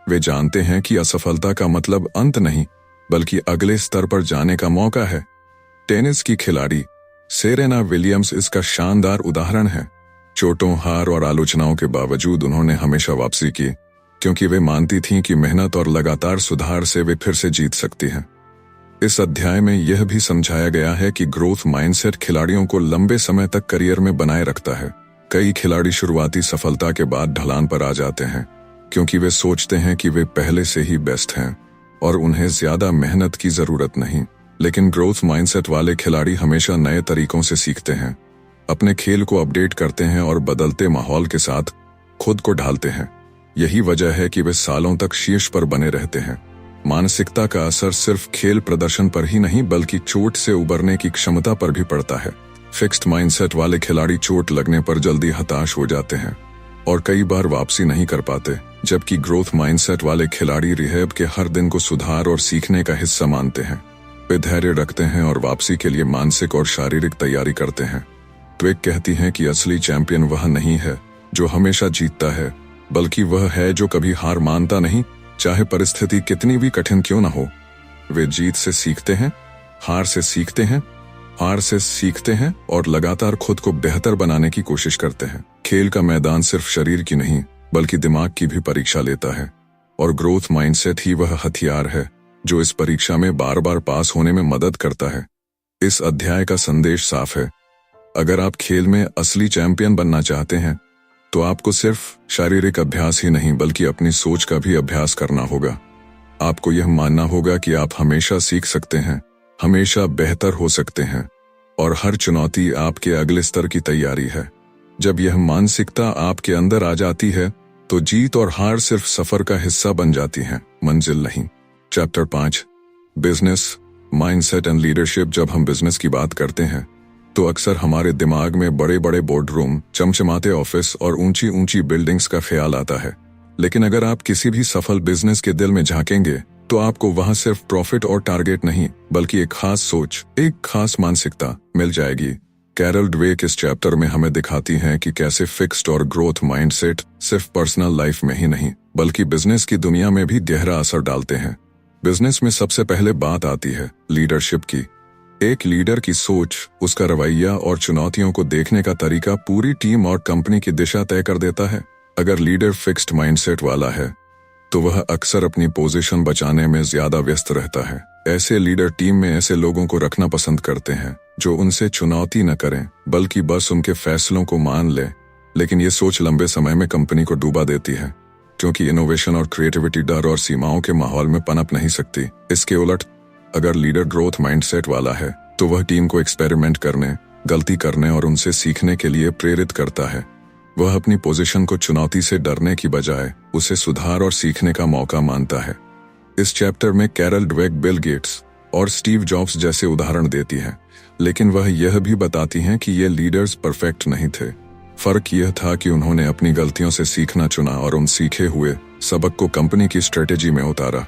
वे जानते हैं कि असफलता का मतलब अंत नहीं बल्कि अगले स्तर पर जाने का मौका है। टेनिस की खिलाड़ी सेरेना विलियम्स इसका शानदार उदाहरण है। चोटों, हार और आलोचनाओं के बावजूद उन्होंने हमेशा वापसी की, क्योंकि वे मानती थीं कि मेहनत और लगातार सुधार से वे फिर से जीत सकती हैं। इस अध्याय में यह भी समझाया गया है कि ग्रोथ माइंडसेट खिलाड़ियों को लंबे समय तक करियर में बनाए रखता है। कई खिलाड़ी शुरुआती सफलता के बाद ढलान पर आ जाते हैं, क्योंकि वे सोचते हैं कि वे पहले से ही बेस्ट हैं और उन्हें ज्यादा मेहनत की जरूरत नहीं। लेकिन ग्रोथ माइंडसेट वाले खिलाड़ी हमेशा नए तरीकों से सीखते हैं, अपने खेल को अपडेट करते हैं और बदलते माहौल के साथ खुद को ढालते हैं। यही वजह है कि वे सालों तक शीर्ष पर बने रहते हैं। मानसिकता का असर सिर्फ खेल प्रदर्शन पर ही नहीं बल्कि चोट से उबरने की क्षमता पर भी पड़ता है। फिक्स्ड माइंडसेट वाले खिलाड़ी चोट लगने पर जल्दी हताश हो जाते हैं और कई बार वापसी नहीं कर पाते, जबकि ग्रोथ माइंडसेट वाले खिलाड़ी रिहैब के हर दिन को सुधार और सीखने का हिस्सा मानते हैं। वे धैर्य रखते हैं और वापसी के लिए मानसिक और शारीरिक तैयारी करते हैं। ड्वेक कहती हैं कि असली चैंपियन वह नहीं है जो हमेशा जीतता है, बल्कि वह है जो कभी हार मानता नहीं, चाहे परिस्थिति कितनी भी कठिन क्यों न हो। वे जीत से सीखते हैं, हार से सीखते हैं, हार से सीखते हैं और लगातार खुद को बेहतर बनाने की कोशिश करते हैं। खेल का मैदान सिर्फ शरीर की नहीं बल्कि दिमाग की भी परीक्षा लेता है और ग्रोथ माइंडसेट ही वह हथियार है जो इस परीक्षा में बार बार पास होने में मदद करता है। इस अध्याय का संदेश साफ है, अगर आप खेल में असली चैंपियन बनना चाहते हैं तो आपको सिर्फ शारीरिक अभ्यास ही नहीं बल्कि अपनी सोच का भी अभ्यास करना होगा। आपको यह मानना होगा कि आप हमेशा सीख सकते हैं, हमेशा बेहतर हो सकते हैं और हर चुनौती आपके अगले स्तर की तैयारी है। जब यह मानसिकता आपके अंदर आ जाती है तो जीत और हार सिर्फ सफर का हिस्सा बन जाती हैं, मंजिल नहीं। Chapter 5, business, mindset and leadership. जब हम बिजनेस की बात करते हैं तो अक्सर हमारे दिमाग में बड़े बड़े बोर्ड रूम, चमचमाते ऑफिस और ऊंची ऊंची बिल्डिंग्स का ख्याल आता है। लेकिन अगर आप किसी भी सफल बिजनेस के दिल में झांकेंगे तो आपको वहां सिर्फ प्रॉफिट और टारगेट नहीं बल्कि एक खास सोच, एक खास मानसिकता मिल जाएगी। कैरल ड्वेक इस चैप्टर में हमें दिखाती हैं कि कैसे फिक्स्ड और ग्रोथ माइंडसेट सिर्फ पर्सनल लाइफ में ही नहीं बल्कि बिजनेस की दुनिया में भी गहरा असर डालते हैं। बिजनेस में सबसे पहले बात आती है लीडरशिप की। एक लीडर की सोच, उसका रवैया और चुनौतियों को देखने का तरीका पूरी टीम और कंपनी की दिशा तय कर देता है। अगर लीडर फिक्स्ड माइंडसेट वाला है तो वह अक्सर अपनी पोजीशन बचाने में ज्यादा व्यस्त रहता है। ऐसे लीडर टीम में ऐसे लोगों को रखना पसंद करते हैं जो उनसे चुनौती न करें बल्कि बस उनके फैसलों को मान ले। लेकिन ये सोच लंबे समय में कंपनी को डूबा देती है, क्योंकि इनोवेशन और क्रिएटिविटी डर और सीमाओं के माहौल में पनप नहीं सकती। इसके उलट अगर लीडर ग्रोथ माइंडसेट वाला है तो वह टीम को एक्सपेरिमेंट करने, गलती करने और उनसे सीखने के लिए प्रेरित करता है। वह अपनी पोजीशन को चुनौती से डरने की बजाय उसे सुधार और सीखने का मौका मानता है। इस चैप्टर में कैरल ड्वेक बिल गेट्स और स्टीव जॉब्स जैसे उदाहरण देती है, लेकिन वह यह भी बताती हैं कि ये लीडर्स परफेक्ट नहीं थे। फर्क यह था कि उन्होंने अपनी गलतियों से सीखना चुना और उन सीखे हुए सबक को कंपनी की स्ट्रेटेजी में उतारा।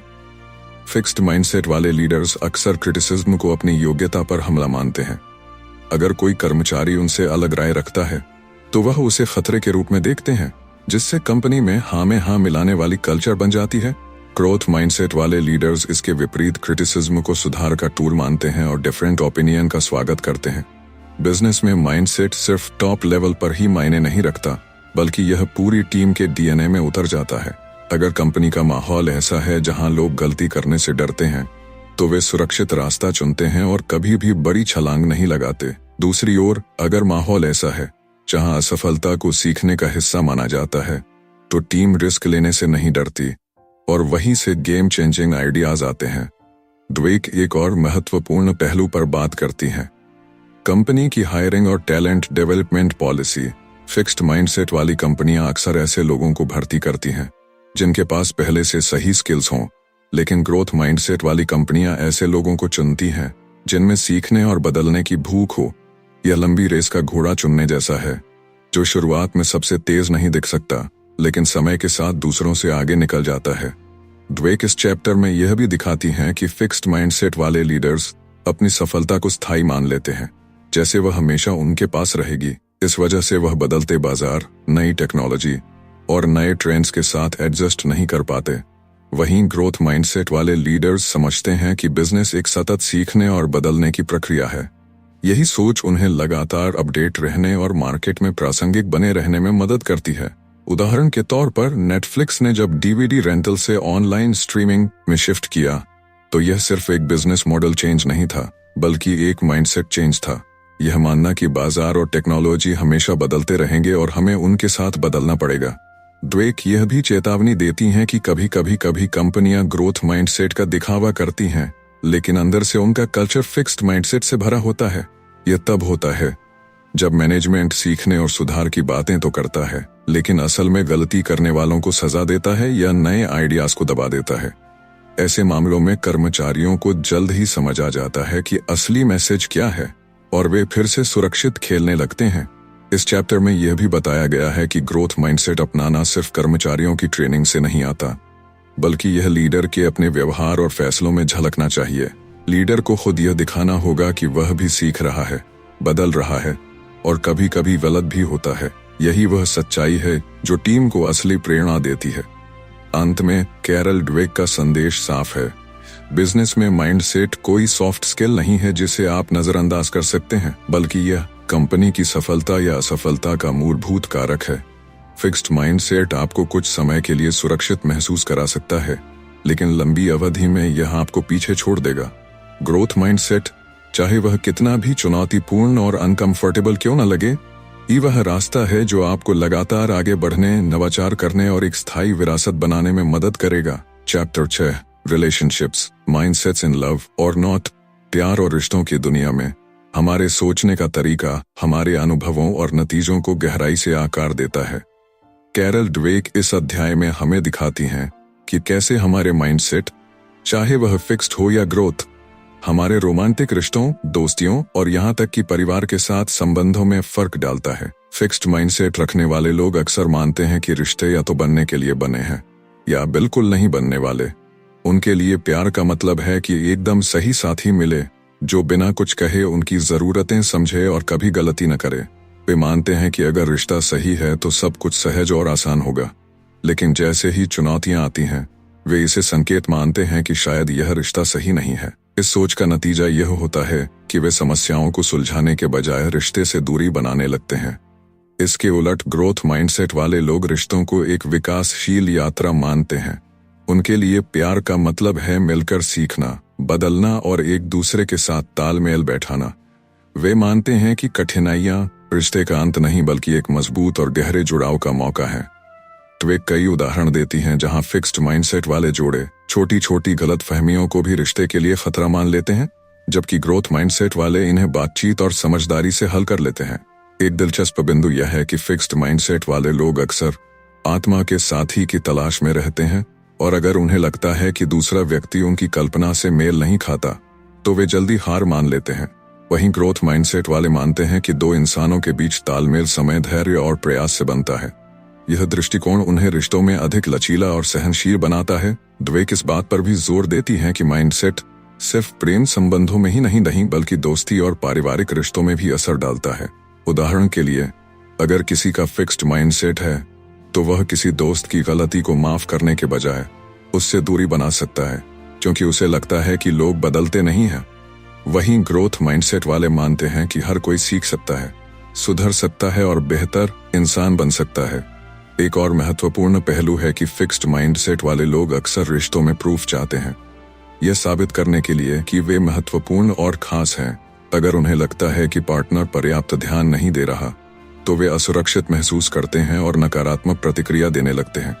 फिक्स्ड माइंडसेट वाले लीडर्स अक्सर क्रिटिसिज्म को अपनी योग्यता पर हमला मानते हैं। अगर कोई कर्मचारी उनसे अलग राय रखता है तो वह उसे खतरे के रूप में देखते हैं, जिससे कंपनी में हाँ में हाँ मिलाने वाली कल्चर बन जाती है। ग्रोथ माइंडसेट वाले लीडर्स इसके विपरीत क्रिटिसिज्म को सुधार का टूल मानते हैं और डिफरेंट ओपिनियन का स्वागत करते हैं। बिजनेस में माइंडसेट सिर्फ टॉप लेवल पर ही मायने नहीं रखता, बल्कि यह पूरी टीम के डीएनए में उतर जाता है। अगर कंपनी का माहौल ऐसा है जहां लोग गलती करने से डरते हैं, तो वे सुरक्षित रास्ता चुनते हैं और कभी भी बड़ी छलांग नहीं लगाते। दूसरी ओर, अगर माहौल ऐसा है जहां असफलता को सीखने का हिस्सा माना जाता है, तो टीम रिस्क लेने से नहीं डरती और वहीं से गेम चेंजिंग आइडियाज आते हैं। ड्वेक एक और महत्वपूर्ण पहलू पर बात करती हैं, कंपनी की हायरिंग और talent development policy. Fixed mindset वाली कंपनियां अक्सर ऐसे लोगों को भर्ती करती हैं जिनके पास पहले से सही स्किल्स हों, लेकिन ग्रोथ माइंडसेट वाली कंपनियां ऐसे लोगों को चुनती हैं जिनमें सीखने और बदलने की भूख हो। यह लंबी रेस का घोड़ा चुनने जैसा है, जो शुरुआत में सबसे तेज नहीं दिख सकता, लेकिन समय के साथ दूसरों से आगे निकल जाता है। ड्वेक इस चैप्टर में यह भी दिखाती हैं कि फिक्स्ड माइंडसेट वाले लीडर्स अपनी सफलता को स्थायी मान लेते हैं, जैसे वह हमेशा उनके पास रहेगी। इस वजह से वह बदलते बाजार, नई टेक्नोलॉजी और नए ट्रेंड्स के साथ एडजस्ट नहीं कर पाते। वहीं ग्रोथ माइंडसेट वाले लीडर्स समझते हैं कि बिजनेस एक सतत सीखने और बदलने की प्रक्रिया है। यही सोच उन्हें लगातार अपडेट रहने और मार्केट में प्रासंगिक बने रहने में मदद करती है। उदाहरण के तौर पर नेटफ्लिक्स ने जब डीवीडी रेंटल से ऑनलाइन स्ट्रीमिंग में शिफ्ट किया, तो यह सिर्फ एक बिजनेस मॉडल चेंज नहीं था, बल्कि एक माइंडसेट चेंज था। यह मानना कि बाजार और टेक्नोलॉजी हमेशा बदलते रहेंगे और हमें उनके साथ बदलना पड़ेगा। ड्वेक यह भी चेतावनी देती हैं कि कभी कंपनियां ग्रोथ माइंडसेट का दिखावा करती हैं, लेकिन अंदर से उनका कल्चर फिक्स्ड माइंडसेट से भरा होता है। यह तब होता है जब मैनेजमेंट सीखने और सुधार की बातें तो करता है, लेकिन असल में गलती करने वालों को सजा देता है या नए आइडियाज को दबा देता है। ऐसे मामलों में कर्मचारियों को जल्द ही समझ आ जाता है कि असली मैसेज क्या है और वे फिर से सुरक्षित खेलने लगते हैं। इस चैप्टर में यह भी बताया गया है कि ग्रोथ माइंडसेट अपनाना सिर्फ कर्मचारियों की ट्रेनिंग से नहीं आता, बल्कि यह लीडर के अपने व्यवहार और फैसलों में झलकना चाहिए। लीडर को खुद यह दिखाना होगा कि वह भी सीख रहा है, बदल रहा है और कभी गलत भी होता है। यही वह सच्चाई है जो टीम को असली प्रेरणा देती है। अंत में कैरल ड्वेक का संदेश साफ है, बिजनेस में माइंडसेट कोई सॉफ्ट स्किल नहीं है जिसे आप नजरअंदाज कर सकते हैं, बल्कि यह कंपनी की सफलता या असफलता का मूलभूत कारक है। फिक्स्ड माइंडसेट आपको कुछ समय के लिए सुरक्षित महसूस करा सकता है, लेकिन लंबी अवधि में यह आपको पीछे छोड़ देगा। ग्रोथ माइंडसेट, चाहे वह कितना भी चुनौतीपूर्ण और अनकंफर्टेबल क्यों न लगे, ये वह रास्ता है जो आपको लगातार आगे बढ़ने, नवाचार करने और एक स्थायी विरासत बनाने में मदद करेगा। Chapter 6, relationships, mindsets in love और नॉट। प्यार और रिश्तों की दुनिया में हमारे सोचने का तरीका हमारे अनुभवों और नतीजों को गहराई से आकार देता है। कैरल ड्वेक इस अध्याय में हमें दिखाती हैं कि कैसे हमारे माइंडसेट, चाहे वह फिक्स्ड हो या ग्रोथ, हमारे रोमांटिक रिश्तों, दोस्तियों और यहाँ तक कि परिवार के साथ संबंधों में फर्क डालता है। फिक्स्ड माइंडसेट रखने वाले लोग अक्सर मानते हैं कि रिश्ते या तो बनने के लिए बने हैं या बिल्कुल नहीं बनने वाले। उनके लिए प्यार का मतलब है कि एकदम सही साथी मिले जो बिना कुछ कहे उनकी जरूरतें समझे और कभी गलती न करे। वे मानते हैं कि अगर रिश्ता सही है तो सब कुछ सहज और आसान होगा, लेकिन जैसे ही चुनौतियां आती हैं, वे इसे संकेत मानते हैं कि शायद यह रिश्ता सही नहीं है। इस सोच का नतीजा यह होता है कि वे समस्याओं को सुलझाने के बजाय रिश्ते से दूरी बनाने लगते हैं। इसके उलट ग्रोथ माइंडसेट वाले लोग रिश्तों को एक विकासशील यात्रा मानते हैं। उनके लिए प्यार का मतलब है मिलकर सीखना, बदलना और एक दूसरे के साथ तालमेल बैठाना। वे मानते हैं कि कठिनाइयां रिश्ते का अंत नहीं, बल्कि एक मजबूत और गहरे जुड़ाव का मौका है। तो वे कई उदाहरण देती हैं जहां फिक्स्ड माइंडसेट वाले जोड़े छोटी छोटी गलतफहमियों को भी रिश्ते के लिए खतरा मान लेते हैं, जबकि ग्रोथ माइंडसेट वाले इन्हें बातचीत और समझदारी से हल कर लेते हैं। एक दिलचस्प बिंदु यह है कि फिक्स्ड माइंडसेट वाले लोग अक्सर आत्मा के साथी की तलाश में रहते हैं, और अगर उन्हें लगता है कि दूसरा व्यक्ति उनकी कल्पना से मेल नहीं खाता तो वे जल्दी हार मान लेते हैं। वहीं ग्रोथ माइंडसेट वाले मानते हैं कि दो इंसानों के बीच तालमेल समय, धैर्य और प्रयास से बनता है। यह दृष्टिकोण उन्हें रिश्तों में अधिक लचीला और सहनशील बनाता है। ड्वेक इस बात पर भी जोर देती हैं कि माइंडसेट सिर्फ प्रेम संबंधों में ही नहीं बल्कि दोस्ती और पारिवारिक रिश्तों में भी असर डालता है। उदाहरण के लिए, अगर किसी का फिक्स्ड माइंडसेट है तो वह किसी दोस्त की गलती को माफ करने के बजाय उससे दूरी बना सकता है, क्योंकि उसे लगता है कि लोग बदलते नहीं हैं। वहीं ग्रोथ माइंडसेट वाले मानते हैं कि हर कोई सीख सकता है, सुधर सकता है और बेहतर इंसान बन सकता है। एक और महत्वपूर्ण पहलू है कि फिक्स्ड माइंडसेट वाले लोग अक्सर रिश्तों में प्रूफ चाहते हैं, यह साबित करने के लिए कि वे महत्वपूर्ण और खास हैं। अगर उन्हें लगता है कि पार्टनर पर्याप्त ध्यान नहीं दे रहा, तो वे असुरक्षित महसूस करते हैं और नकारात्मक प्रतिक्रिया देने लगते हैं।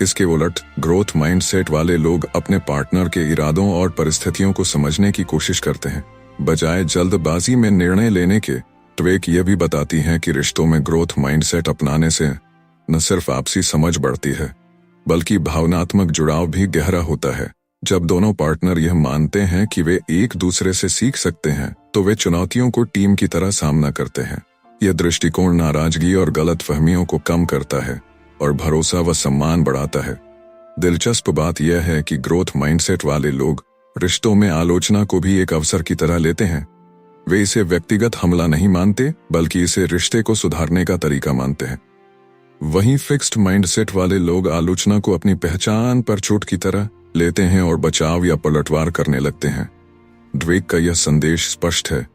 इसके उलट ग्रोथ माइंडसेट वाले लोग अपने पार्टनर के इरादों और परिस्थितियों को समझने की कोशिश करते हैं, बजाय जल्दबाजी में निर्णय लेने के। ट्वेक यह भी बताती हैं कि रिश्तों में ग्रोथ माइंडसेट अपनाने से न सिर्फ आपसी समझ बढ़ती है, बल्कि भावनात्मक जुड़ाव भी गहरा होता है। जब दोनों पार्टनर यह मानते हैं कि वे एक दूसरे से सीख सकते हैं, तो वे चुनौतियों को टीम की तरह सामना करते हैं। यह दृष्टिकोण नाराजगी और गलतफहमियों को कम करता है और भरोसा व सम्मान बढ़ाता है। दिलचस्प बात यह है कि ग्रोथ माइंडसेट वाले लोग रिश्तों में आलोचना को भी एक अवसर की तरह लेते हैं। वे इसे व्यक्तिगत हमला नहीं मानते, बल्कि इसे रिश्ते को सुधारने का तरीका मानते हैं। वहीं फिक्स्ड माइंडसेट वाले लोग आलोचना को अपनी पहचान पर चोट की तरह लेते हैं और बचाव या पलटवार करने लगते हैं। ड्वेक का यह संदेश स्पष्ट है,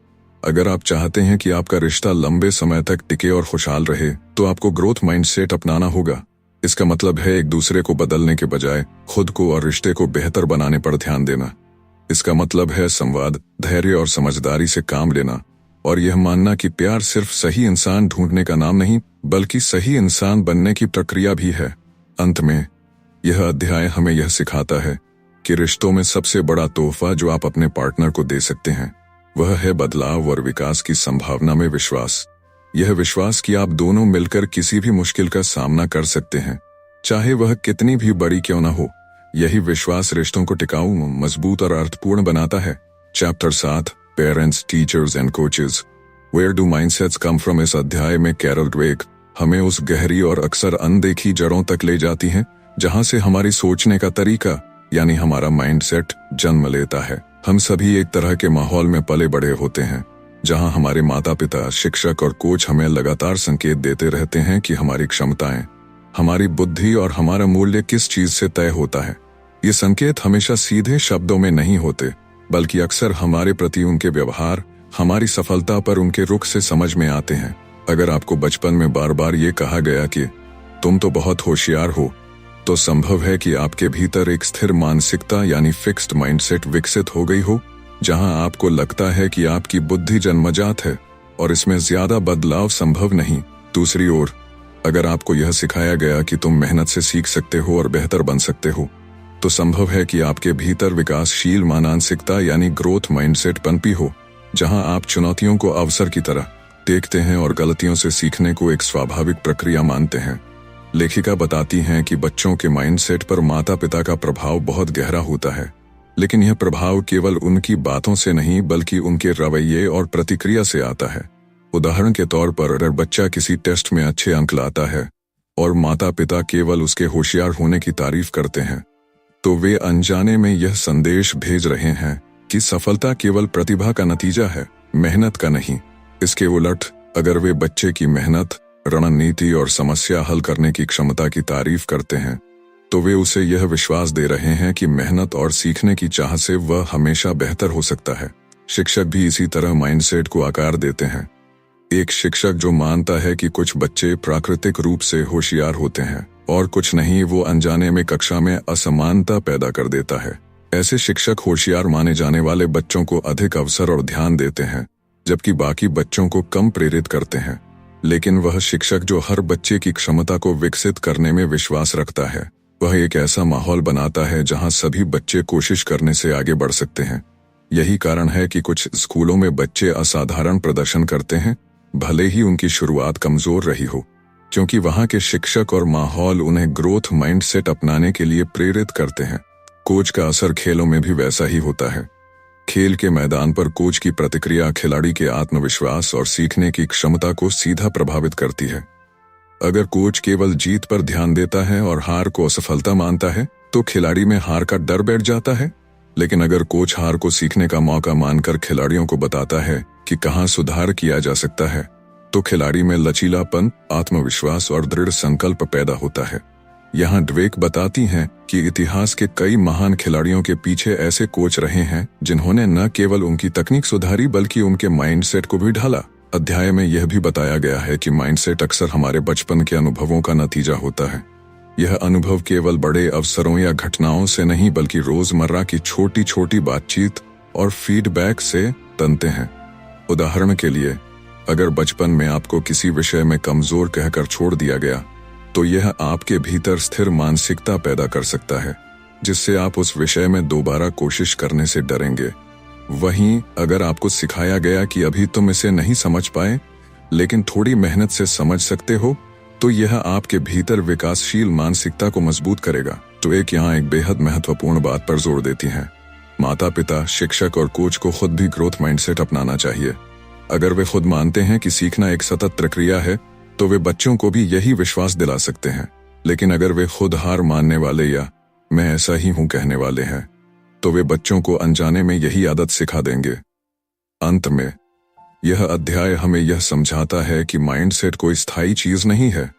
अगर आप चाहते हैं कि आपका रिश्ता लंबे समय तक टिके और खुशहाल रहे, तो आपको ग्रोथ माइंडसेट अपनाना होगा। इसका मतलब है एक दूसरे को बदलने के बजाय खुद को और रिश्ते को बेहतर बनाने पर ध्यान देना। इसका मतलब है संवाद, धैर्य और समझदारी से काम लेना, और यह मानना कि प्यार सिर्फ सही इंसान ढूंढने का नाम नहीं, बल्कि सही इंसान बनने की प्रक्रिया भी है। अंत में यह अध्याय हमें यह सिखाता है कि रिश्तों में सबसे बड़ा तोहफा जो आप अपने पार्टनर को दे सकते हैं, वह है बदलाव और विकास की संभावना में विश्वास। यह विश्वास कि आप दोनों मिलकर किसी भी मुश्किल का सामना कर सकते हैं, चाहे वह कितनी भी बड़ी क्यों न हो। यही विश्वास रिश्तों को टिकाऊ, मजबूत और अर्थपूर्ण बनाता है। Chapter 7 parents, teachers and coaches, where do mindsets come from. इस अध्याय में कैरल ड्वेक हमें उस गहरी और अक्सर अनदेखी जड़ों तक ले जाती हैं, जहां से हमारी सोचने का तरीका यानी हमारा माइंडसेट जन्म लेता है। हम सभी एक तरह के माहौल में पले बड़े होते हैं, जहां हमारे माता पिता, शिक्षक और कोच हमें लगातार संकेत देते रहते हैं कि हमारी क्षमताएं, हमारी बुद्धि और हमारा मूल्य किस चीज से तय होता है। ये संकेत हमेशा सीधे शब्दों में नहीं होते, बल्कि अक्सर हमारे प्रति उनके व्यवहार, हमारी सफलता पर उनके रुख से समझ में आते हैं। अगर आपको बचपन में बार बार ये कहा गया कि तुम तो बहुत होशियार हो, तो संभव है कि आपके भीतर एक स्थिर मानसिकता यानी फिक्स्ड माइंडसेट विकसित हो गई हो, जहां आपको लगता है कि आपकी बुद्धि जन्मजात है और इसमें ज्यादा बदलाव संभव नहीं। दूसरी ओर, अगर आपको यह सिखाया गया कि तुम मेहनत से सीख सकते हो और बेहतर बन सकते हो, तो संभव है कि आपके भीतर विकासशील मानसिकता यानी ग्रोथ माइंडसेट पनपी हो, जहां आप चुनौतियों को अवसर की तरह देखते हैं और गलतियों से सीखने को एक स्वाभाविक प्रक्रिया मानते हैं। लेखिका बताती हैं कि बच्चों के माइंडसेट पर माता पिता का प्रभाव बहुत गहरा होता है, लेकिन यह प्रभाव केवल उनकी बातों से नहीं बल्कि उनके रवैये और प्रतिक्रिया से आता है। उदाहरण के तौर पर, अगर बच्चा किसी टेस्ट में अच्छे अंक लाता है और माता पिता केवल उसके होशियार होने की तारीफ करते हैं, तो वे अनजाने में यह संदेश भेज रहे हैं कि सफलता केवल प्रतिभा का नतीजा है, मेहनत का नहीं। इसके उलट, अगर वे बच्चे की मेहनत, रणनीति और समस्या हल करने की क्षमता की तारीफ करते हैं, तो वे उसे यह विश्वास दे रहे हैं कि मेहनत और सीखने की चाह से वह हमेशा बेहतर हो सकता है। शिक्षक भी इसी तरह माइंडसेट को आकार देते हैं। एक शिक्षक जो मानता है कि कुछ बच्चे प्राकृतिक रूप से होशियार होते हैं और कुछ नहीं, वो अनजाने में कक्षा में असमानता पैदा कर देता है। ऐसे शिक्षक होशियार माने जाने वाले बच्चों को अधिक अवसर और ध्यान देते हैं, जबकि बाकी बच्चों को कम प्रेरित करते हैं। लेकिन वह शिक्षक जो हर बच्चे की क्षमता को विकसित करने में विश्वास रखता है, वह एक ऐसा माहौल बनाता है जहां सभी बच्चे कोशिश करने से आगे बढ़ सकते हैं। यही कारण है कि कुछ स्कूलों में बच्चे असाधारण प्रदर्शन करते हैं, भले ही उनकी शुरुआत कमजोर रही हो, क्योंकि वहां के शिक्षक और माहौल उन्हें ग्रोथ माइंडसेट अपनाने के लिए प्रेरित करते हैं। कोच का असर खेलों में भी वैसा ही होता है। खेल के मैदान पर कोच की प्रतिक्रिया खिलाड़ी के आत्मविश्वास और सीखने की क्षमता को सीधा प्रभावित करती है। अगर कोच केवल जीत पर ध्यान देता है और हार को असफलता मानता है तो खिलाड़ी में हार का डर बैठ जाता है। लेकिन अगर कोच हार को सीखने का मौका मानकर खिलाड़ियों को बताता है कि कहां सुधार किया जा सकता है तो खिलाड़ी में लचीलापन, आत्मविश्वास और दृढ़ संकल्प पैदा होता है। यहाँ ड्वेक बताती हैं कि इतिहास के कई महान खिलाड़ियों के पीछे ऐसे कोच रहे हैं जिन्होंने न केवल उनकी तकनीक सुधारी बल्कि उनके माइंडसेट को भी ढाला। अध्याय में यह भी बताया गया है कि माइंडसेट अक्सर हमारे बचपन के अनुभवों का नतीजा होता है। यह अनुभव केवल बड़े अवसरों या घटनाओं से नहीं बल्कि रोजमर्रा की छोटी छोटी बातचीत और फीडबैक से बनते हैं। उदाहरण के लिए, अगर बचपन में आपको किसी विषय में कमजोर कहकर छोड़ दिया गया तो यह आपके भीतर स्थिर मानसिकता पैदा कर सकता है जिससे आप उस विषय में दोबारा कोशिश करने से डरेंगे। वहीं अगर आपको सिखाया गया कि अभी तुम इसे नहीं समझ पाए लेकिन थोड़ी मेहनत से समझ सकते हो तो यह आपके भीतर विकासशील मानसिकता को मजबूत करेगा। तो यहाँ एक बेहद महत्वपूर्ण बात पर जोर देती हैं। माता पिता, शिक्षक और कोच को खुद भी ग्रोथ माइंडसेट अपनाना चाहिए। अगर वे खुद मानते हैं कि सीखना एक सतत प्रक्रिया है तो वे बच्चों को भी यही विश्वास दिला सकते हैं। लेकिन अगर वे खुद हार मानने वाले या मैं ऐसा ही हूं कहने वाले हैं तो वे बच्चों को अनजाने में यही आदत सिखा देंगे। अंत में यह अध्याय हमें यह समझाता है कि माइंडसेट कोई स्थायी चीज नहीं है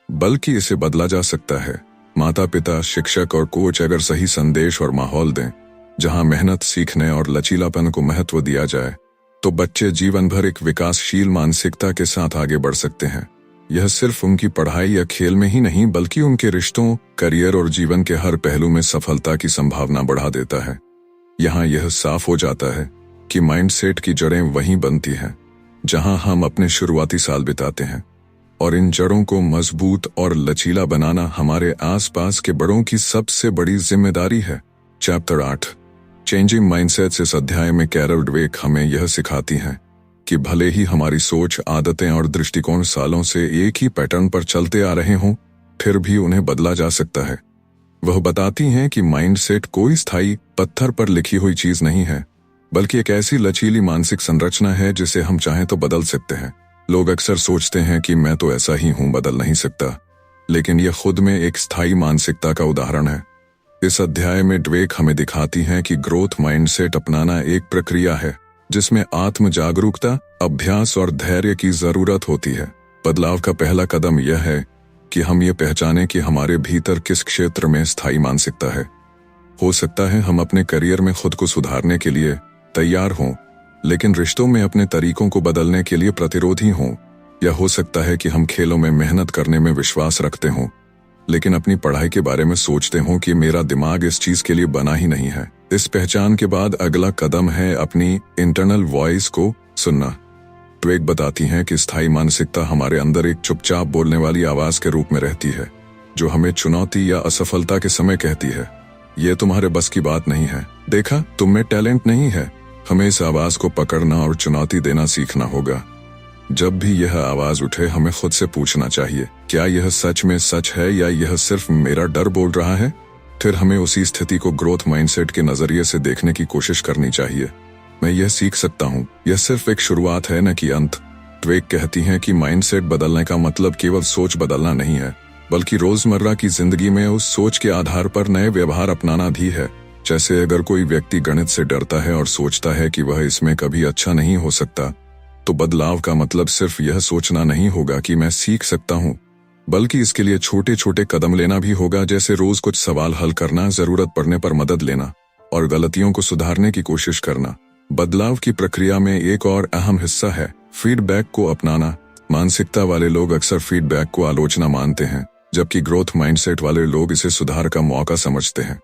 बल्कि इसे बदला जा सकता है। माता पिता, शिक्षक और कोच अगर सही संदेश और माहौल दें जहां मेहनत, सीखने और लचीलापन को महत्व दिया जाए तो बच्चे जीवन भर एक विकासशील मानसिकता के साथ आगे बढ़ सकते हैं। यह सिर्फ उनकी पढ़ाई या खेल में ही नहीं बल्कि उनके रिश्तों, करियर और जीवन के हर पहलू में सफलता की संभावना बढ़ा देता है। यहाँ यह साफ हो जाता है कि माइंडसेट की जड़ें वहीं बनती हैं जहां हम अपने शुरुआती साल बिताते हैं और इन जड़ों को मजबूत और लचीला बनाना हमारे आसपास के बड़ों की सबसे बड़ी जिम्मेदारी है। Chapter 8 changing mindsets. इस अध्याय में कैरल ड्वेक हमें यह सिखाती हैं कि भले ही हमारी सोच, आदतें और दृष्टिकोण सालों से एक ही पैटर्न पर चलते आ रहे हों, फिर भी उन्हें बदला जा सकता है। वह बताती हैं कि माइंडसेट कोई स्थायी पत्थर पर लिखी हुई चीज नहीं है बल्कि एक ऐसी लचीली मानसिक संरचना है जिसे हम चाहें तो बदल सकते हैं। लोग अक्सर सोचते हैं कि मैं तो ऐसा ही हूं, बदल नहीं सकता, लेकिन यह खुद में एक स्थायी मानसिकता का उदाहरण है। इस अध्याय में ड्वेक हमें दिखाती हैं कि ग्रोथ माइंडसेट अपनाना एक प्रक्रिया है जिसमें आत्म जागरूकता, अभ्यास और धैर्य की जरूरत होती है। बदलाव का पहला कदम यह है कि हम ये पहचानें कि हमारे भीतर किस क्षेत्र में स्थायी मानसिकता है। हो सकता है हम अपने करियर में खुद को सुधारने के लिए तैयार हों लेकिन रिश्तों में अपने तरीकों को बदलने के लिए प्रतिरोधी हों, या हो सकता है कि हम खेलों में मेहनत करने में विश्वास रखते हों लेकिन अपनी पढ़ाई के बारे में सोचते हों कि मेरा दिमाग इस चीज के लिए बना ही नहीं है। इस पहचान के बाद अगला कदम है अपनी इंटरनल वॉइस को सुनना। ड्वेक बताती हैं कि स्थायी मानसिकता हमारे अंदर एक चुपचाप बोलने वाली आवाज के रूप में रहती है जो हमें चुनौती या असफलता के समय कहती है, ये तुम्हारे बस की बात नहीं है, देखा तुम में टैलेंट नहीं है। हमें इस आवाज को पकड़ना और चुनौती देना सीखना होगा। जब भी यह आवाज उठे हमें खुद से पूछना चाहिए, क्या यह सच में सच है या यह सिर्फ मेरा डर बोल रहा है? फिर हमें उसी स्थिति को ग्रोथ माइंडसेट के नजरिए से देखने की कोशिश करनी चाहिए। मैं यह सीख सकता हूँ, यह सिर्फ एक शुरुआत है न कि अंत। ड्वेक कहती हैं कि माइंडसेट बदलने का मतलब केवल सोच बदलना नहीं है बल्कि रोजमर्रा की जिंदगी में उस सोच के आधार पर नए व्यवहार अपनाना भी है। जैसे अगर कोई व्यक्ति गणित से डरता है और सोचता है कि वह इसमें कभी अच्छा नहीं हो सकता तो बदलाव का मतलब सिर्फ यह सोचना नहीं होगा कि मैं सीख सकता हूँ बल्कि इसके लिए छोटे छोटे कदम लेना भी होगा, जैसे रोज कुछ सवाल हल करना, जरूरत पड़ने पर मदद लेना और गलतियों को सुधारने की कोशिश करना। बदलाव की प्रक्रिया में एक और अहम हिस्सा है फीडबैक को अपनाना। मानसिकता वाले लोग अक्सर फीडबैक को आलोचना मानते हैं जबकि ग्रोथ माइंडसेट वाले लोग इसे सुधार का मौका समझते हैं।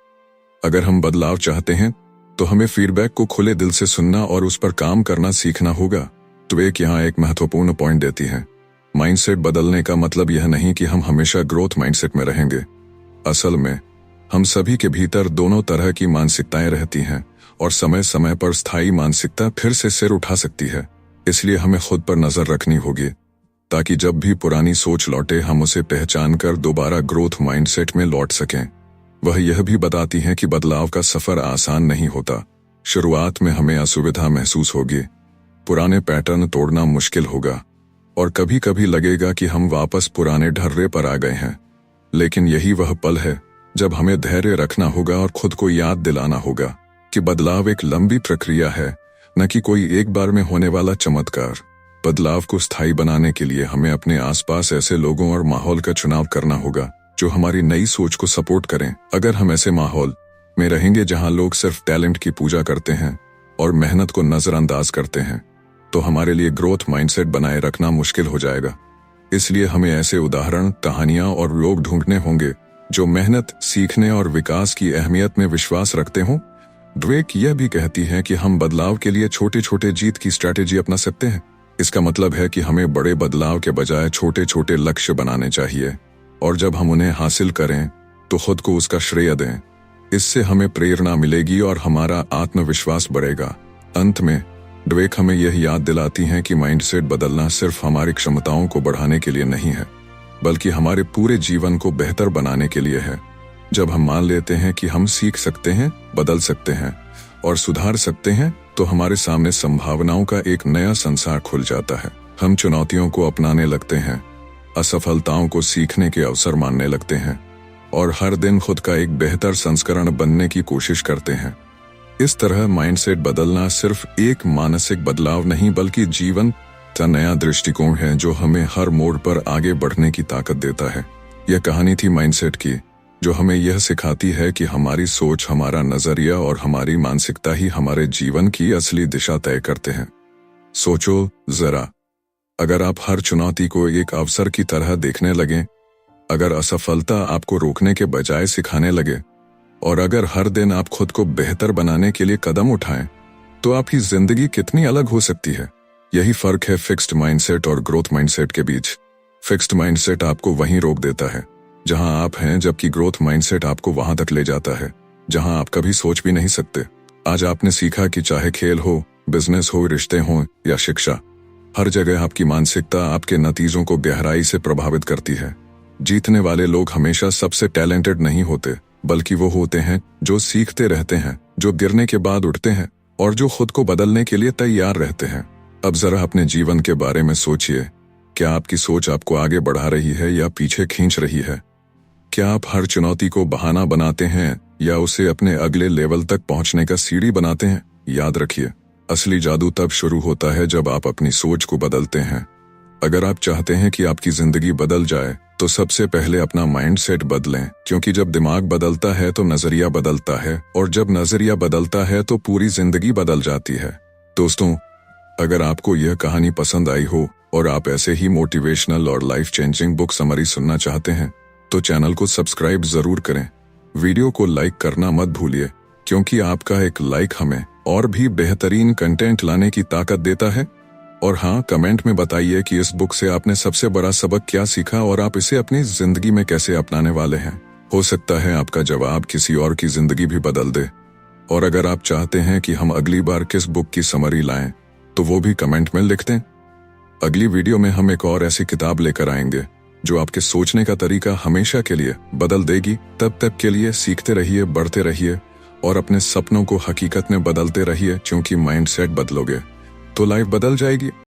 अगर हम बदलाव चाहते हैं तो हमें फीडबैक को खुले दिल से सुनना और उस पर काम करना सीखना होगा। ड्वेक यहाँ एक महत्वपूर्ण पॉइंट देती है, माइंडसेट बदलने का मतलब यह नहीं कि हम हमेशा ग्रोथ माइंडसेट में रहेंगे। असल में हम सभी के भीतर दोनों तरह की मानसिकताएं रहती हैं और समय समय पर स्थायी मानसिकता फिर से सिर उठा सकती है। इसलिए हमें खुद पर नजर रखनी होगी ताकि जब भी पुरानी सोच लौटे हम उसे पहचान कर दोबारा ग्रोथ माइंडसेट में लौट सकें। वह यह भी बताती हैं कि बदलाव का सफर आसान नहीं होता शुरुआत में हमें असुविधा महसूस होगी, पुराने पैटर्न तोड़ना मुश्किल होगा और कभी कभी लगेगा कि हम वापस पुराने ढर्रे पर आ गए हैं। लेकिन यही वह पल है जब हमें धैर्य रखना होगा और खुद को याद दिलाना होगा कि बदलाव एक लंबी प्रक्रिया है, न कि कोई एक बार में होने वाला चमत्कार। बदलाव को स्थायी बनाने के लिए हमें अपने आसपास ऐसे लोगों और माहौल का चुनाव करना होगा जो हमारी नई सोच को सपोर्ट करें। अगर हम ऐसे माहौल में रहेंगे जहां लोग सिर्फ टैलेंट की पूजा करते हैं और मेहनत को नजरअंदाज करते हैं, तो हमारे लिए ग्रोथ माइंडसेट बनाए रखना मुश्किल हो जाएगा। इसलिए हमें ऐसे उदाहरण, कहानियां और लोग ढूंढने होंगे जो मेहनत, सीखने और विकास की अहमियत में विश्वास रखते हों। ड्वेक यह भी कहती हैं कि हम बदलाव के लिए छोटे छोटे जीत की स्ट्रैटेजी अपना सकते हैं। इसका मतलब है कि हमें बड़े बदलाव के बजाय छोटे छोटे लक्ष्य बनाने चाहिए और जब हम उन्हें हासिल करें तो खुद को उसका श्रेय दें। इससे हमें प्रेरणा मिलेगी और हमारा आत्मविश्वास बढ़ेगा। अंत में ड्वेक हमें यह याद दिलाती हैं कि माइंडसेट बदलना सिर्फ हमारी क्षमताओं को बढ़ाने के लिए नहीं है, बल्कि हमारे पूरे जीवन को बेहतर बनाने के लिए है। जब हम मान लेते हैं कि हम सीख सकते हैं, बदल सकते हैं और सुधार सकते हैं, तो हमारे सामने संभावनाओं का एक नया संसार खुल जाता है। हम चुनौतियों को अपनाने लगते हैं, असफलताओं को सीखने के अवसर मानने लगते हैं और हर दिन खुद का एक बेहतर संस्करण बनने की कोशिश करते हैं। इस तरह माइंडसेट बदलना सिर्फ एक मानसिक बदलाव नहीं, बल्कि जीवन का नया दृष्टिकोण है जो हमें हर मोड़ पर आगे बढ़ने की ताकत देता है। यह कहानी थी माइंडसेट की, जो हमें यह सिखाती है कि हमारी सोच, हमारा नजरिया और हमारी मानसिकता ही हमारे जीवन की असली दिशा तय करते हैं। सोचो जरा, अगर आप हर चुनौती को एक अवसर की तरह देखने लगें, अगर असफलता आपको रोकने के बजाय सिखाने लगे और अगर हर दिन आप खुद को बेहतर बनाने के लिए कदम उठाएं, तो आपकी जिंदगी कितनी अलग हो सकती है। यही फर्क है फिक्स्ड माइंडसेट और ग्रोथ माइंडसेट के बीच। फिक्स्ड माइंडसेट आपको वहीं रोक देता है जहां आप हैं, जबकि ग्रोथ माइंडसेट आपको वहां तक ले जाता है जहां आप कभी सोच भी नहीं सकते। आज आपने सीखा कि चाहे खेल हो, बिजनेस हो, रिश्ते हो या शिक्षा, हर जगह आपकी मानसिकता आपके नतीजों को गहराई से प्रभावित करती है। जीतने वाले लोग हमेशा सबसे टैलेंटेड नहीं होते, बल्कि वो होते हैं जो सीखते रहते हैं, जो गिरने के बाद उठते हैं और जो खुद को बदलने के लिए तैयार रहते हैं। अब जरा अपने जीवन के बारे में सोचिए, क्या आपकी सोच आपको आगे बढ़ा रही है या पीछे खींच रही है? क्या आप हर चुनौती को बहाना बनाते हैं या उसे अपने अगले लेवल तक पहुंचने का सीढ़ी बनाते हैं? याद रखिए, असली जादू तब शुरू होता है जब आप अपनी सोच को बदलते हैं। अगर आप चाहते हैं कि आपकी जिंदगी बदल जाए, तो सबसे पहले अपना माइंडसेट बदलें, क्योंकि जब दिमाग बदलता है तो नजरिया बदलता है और जब नजरिया बदलता है तो पूरी जिंदगी बदल जाती है। दोस्तों, अगर आपको यह कहानी पसंद आई हो और आप ऐसे ही मोटिवेशनल और लाइफ चेंजिंग बुक समरी सुनना चाहते हैं, तो चैनल को सब्सक्राइब जरूर करें। वीडियो को लाइक करना मत भूलिए, क्योंकि आपका एक लाइक हमें और भी बेहतरीन कंटेंट लाने की ताकत देता है। और हाँ, कमेंट में बताइए कि इस बुक से आपने सबसे बड़ा सबक क्या सीखा और आप इसे अपनी जिंदगी में कैसे अपनाने वाले हैं। हो सकता है आपका जवाब किसी और की जिंदगी भी बदल दे। और अगर आप चाहते हैं कि हम अगली बार किस बुक की समरी लाएं, तो वो भी कमेंट में लिख दें। अगली वीडियो में हम एक और ऐसी किताब लेकर आएंगे जो आपके सोचने का तरीका हमेशा के लिए बदल देगी। तब तक के लिए सीखते रहिए, बढ़ते रहिए और अपने सपनों को हकीकत में बदलते रहिए, क्योंकि माइंडसेट बदलोगे तो लाइफ बदल जाएगी।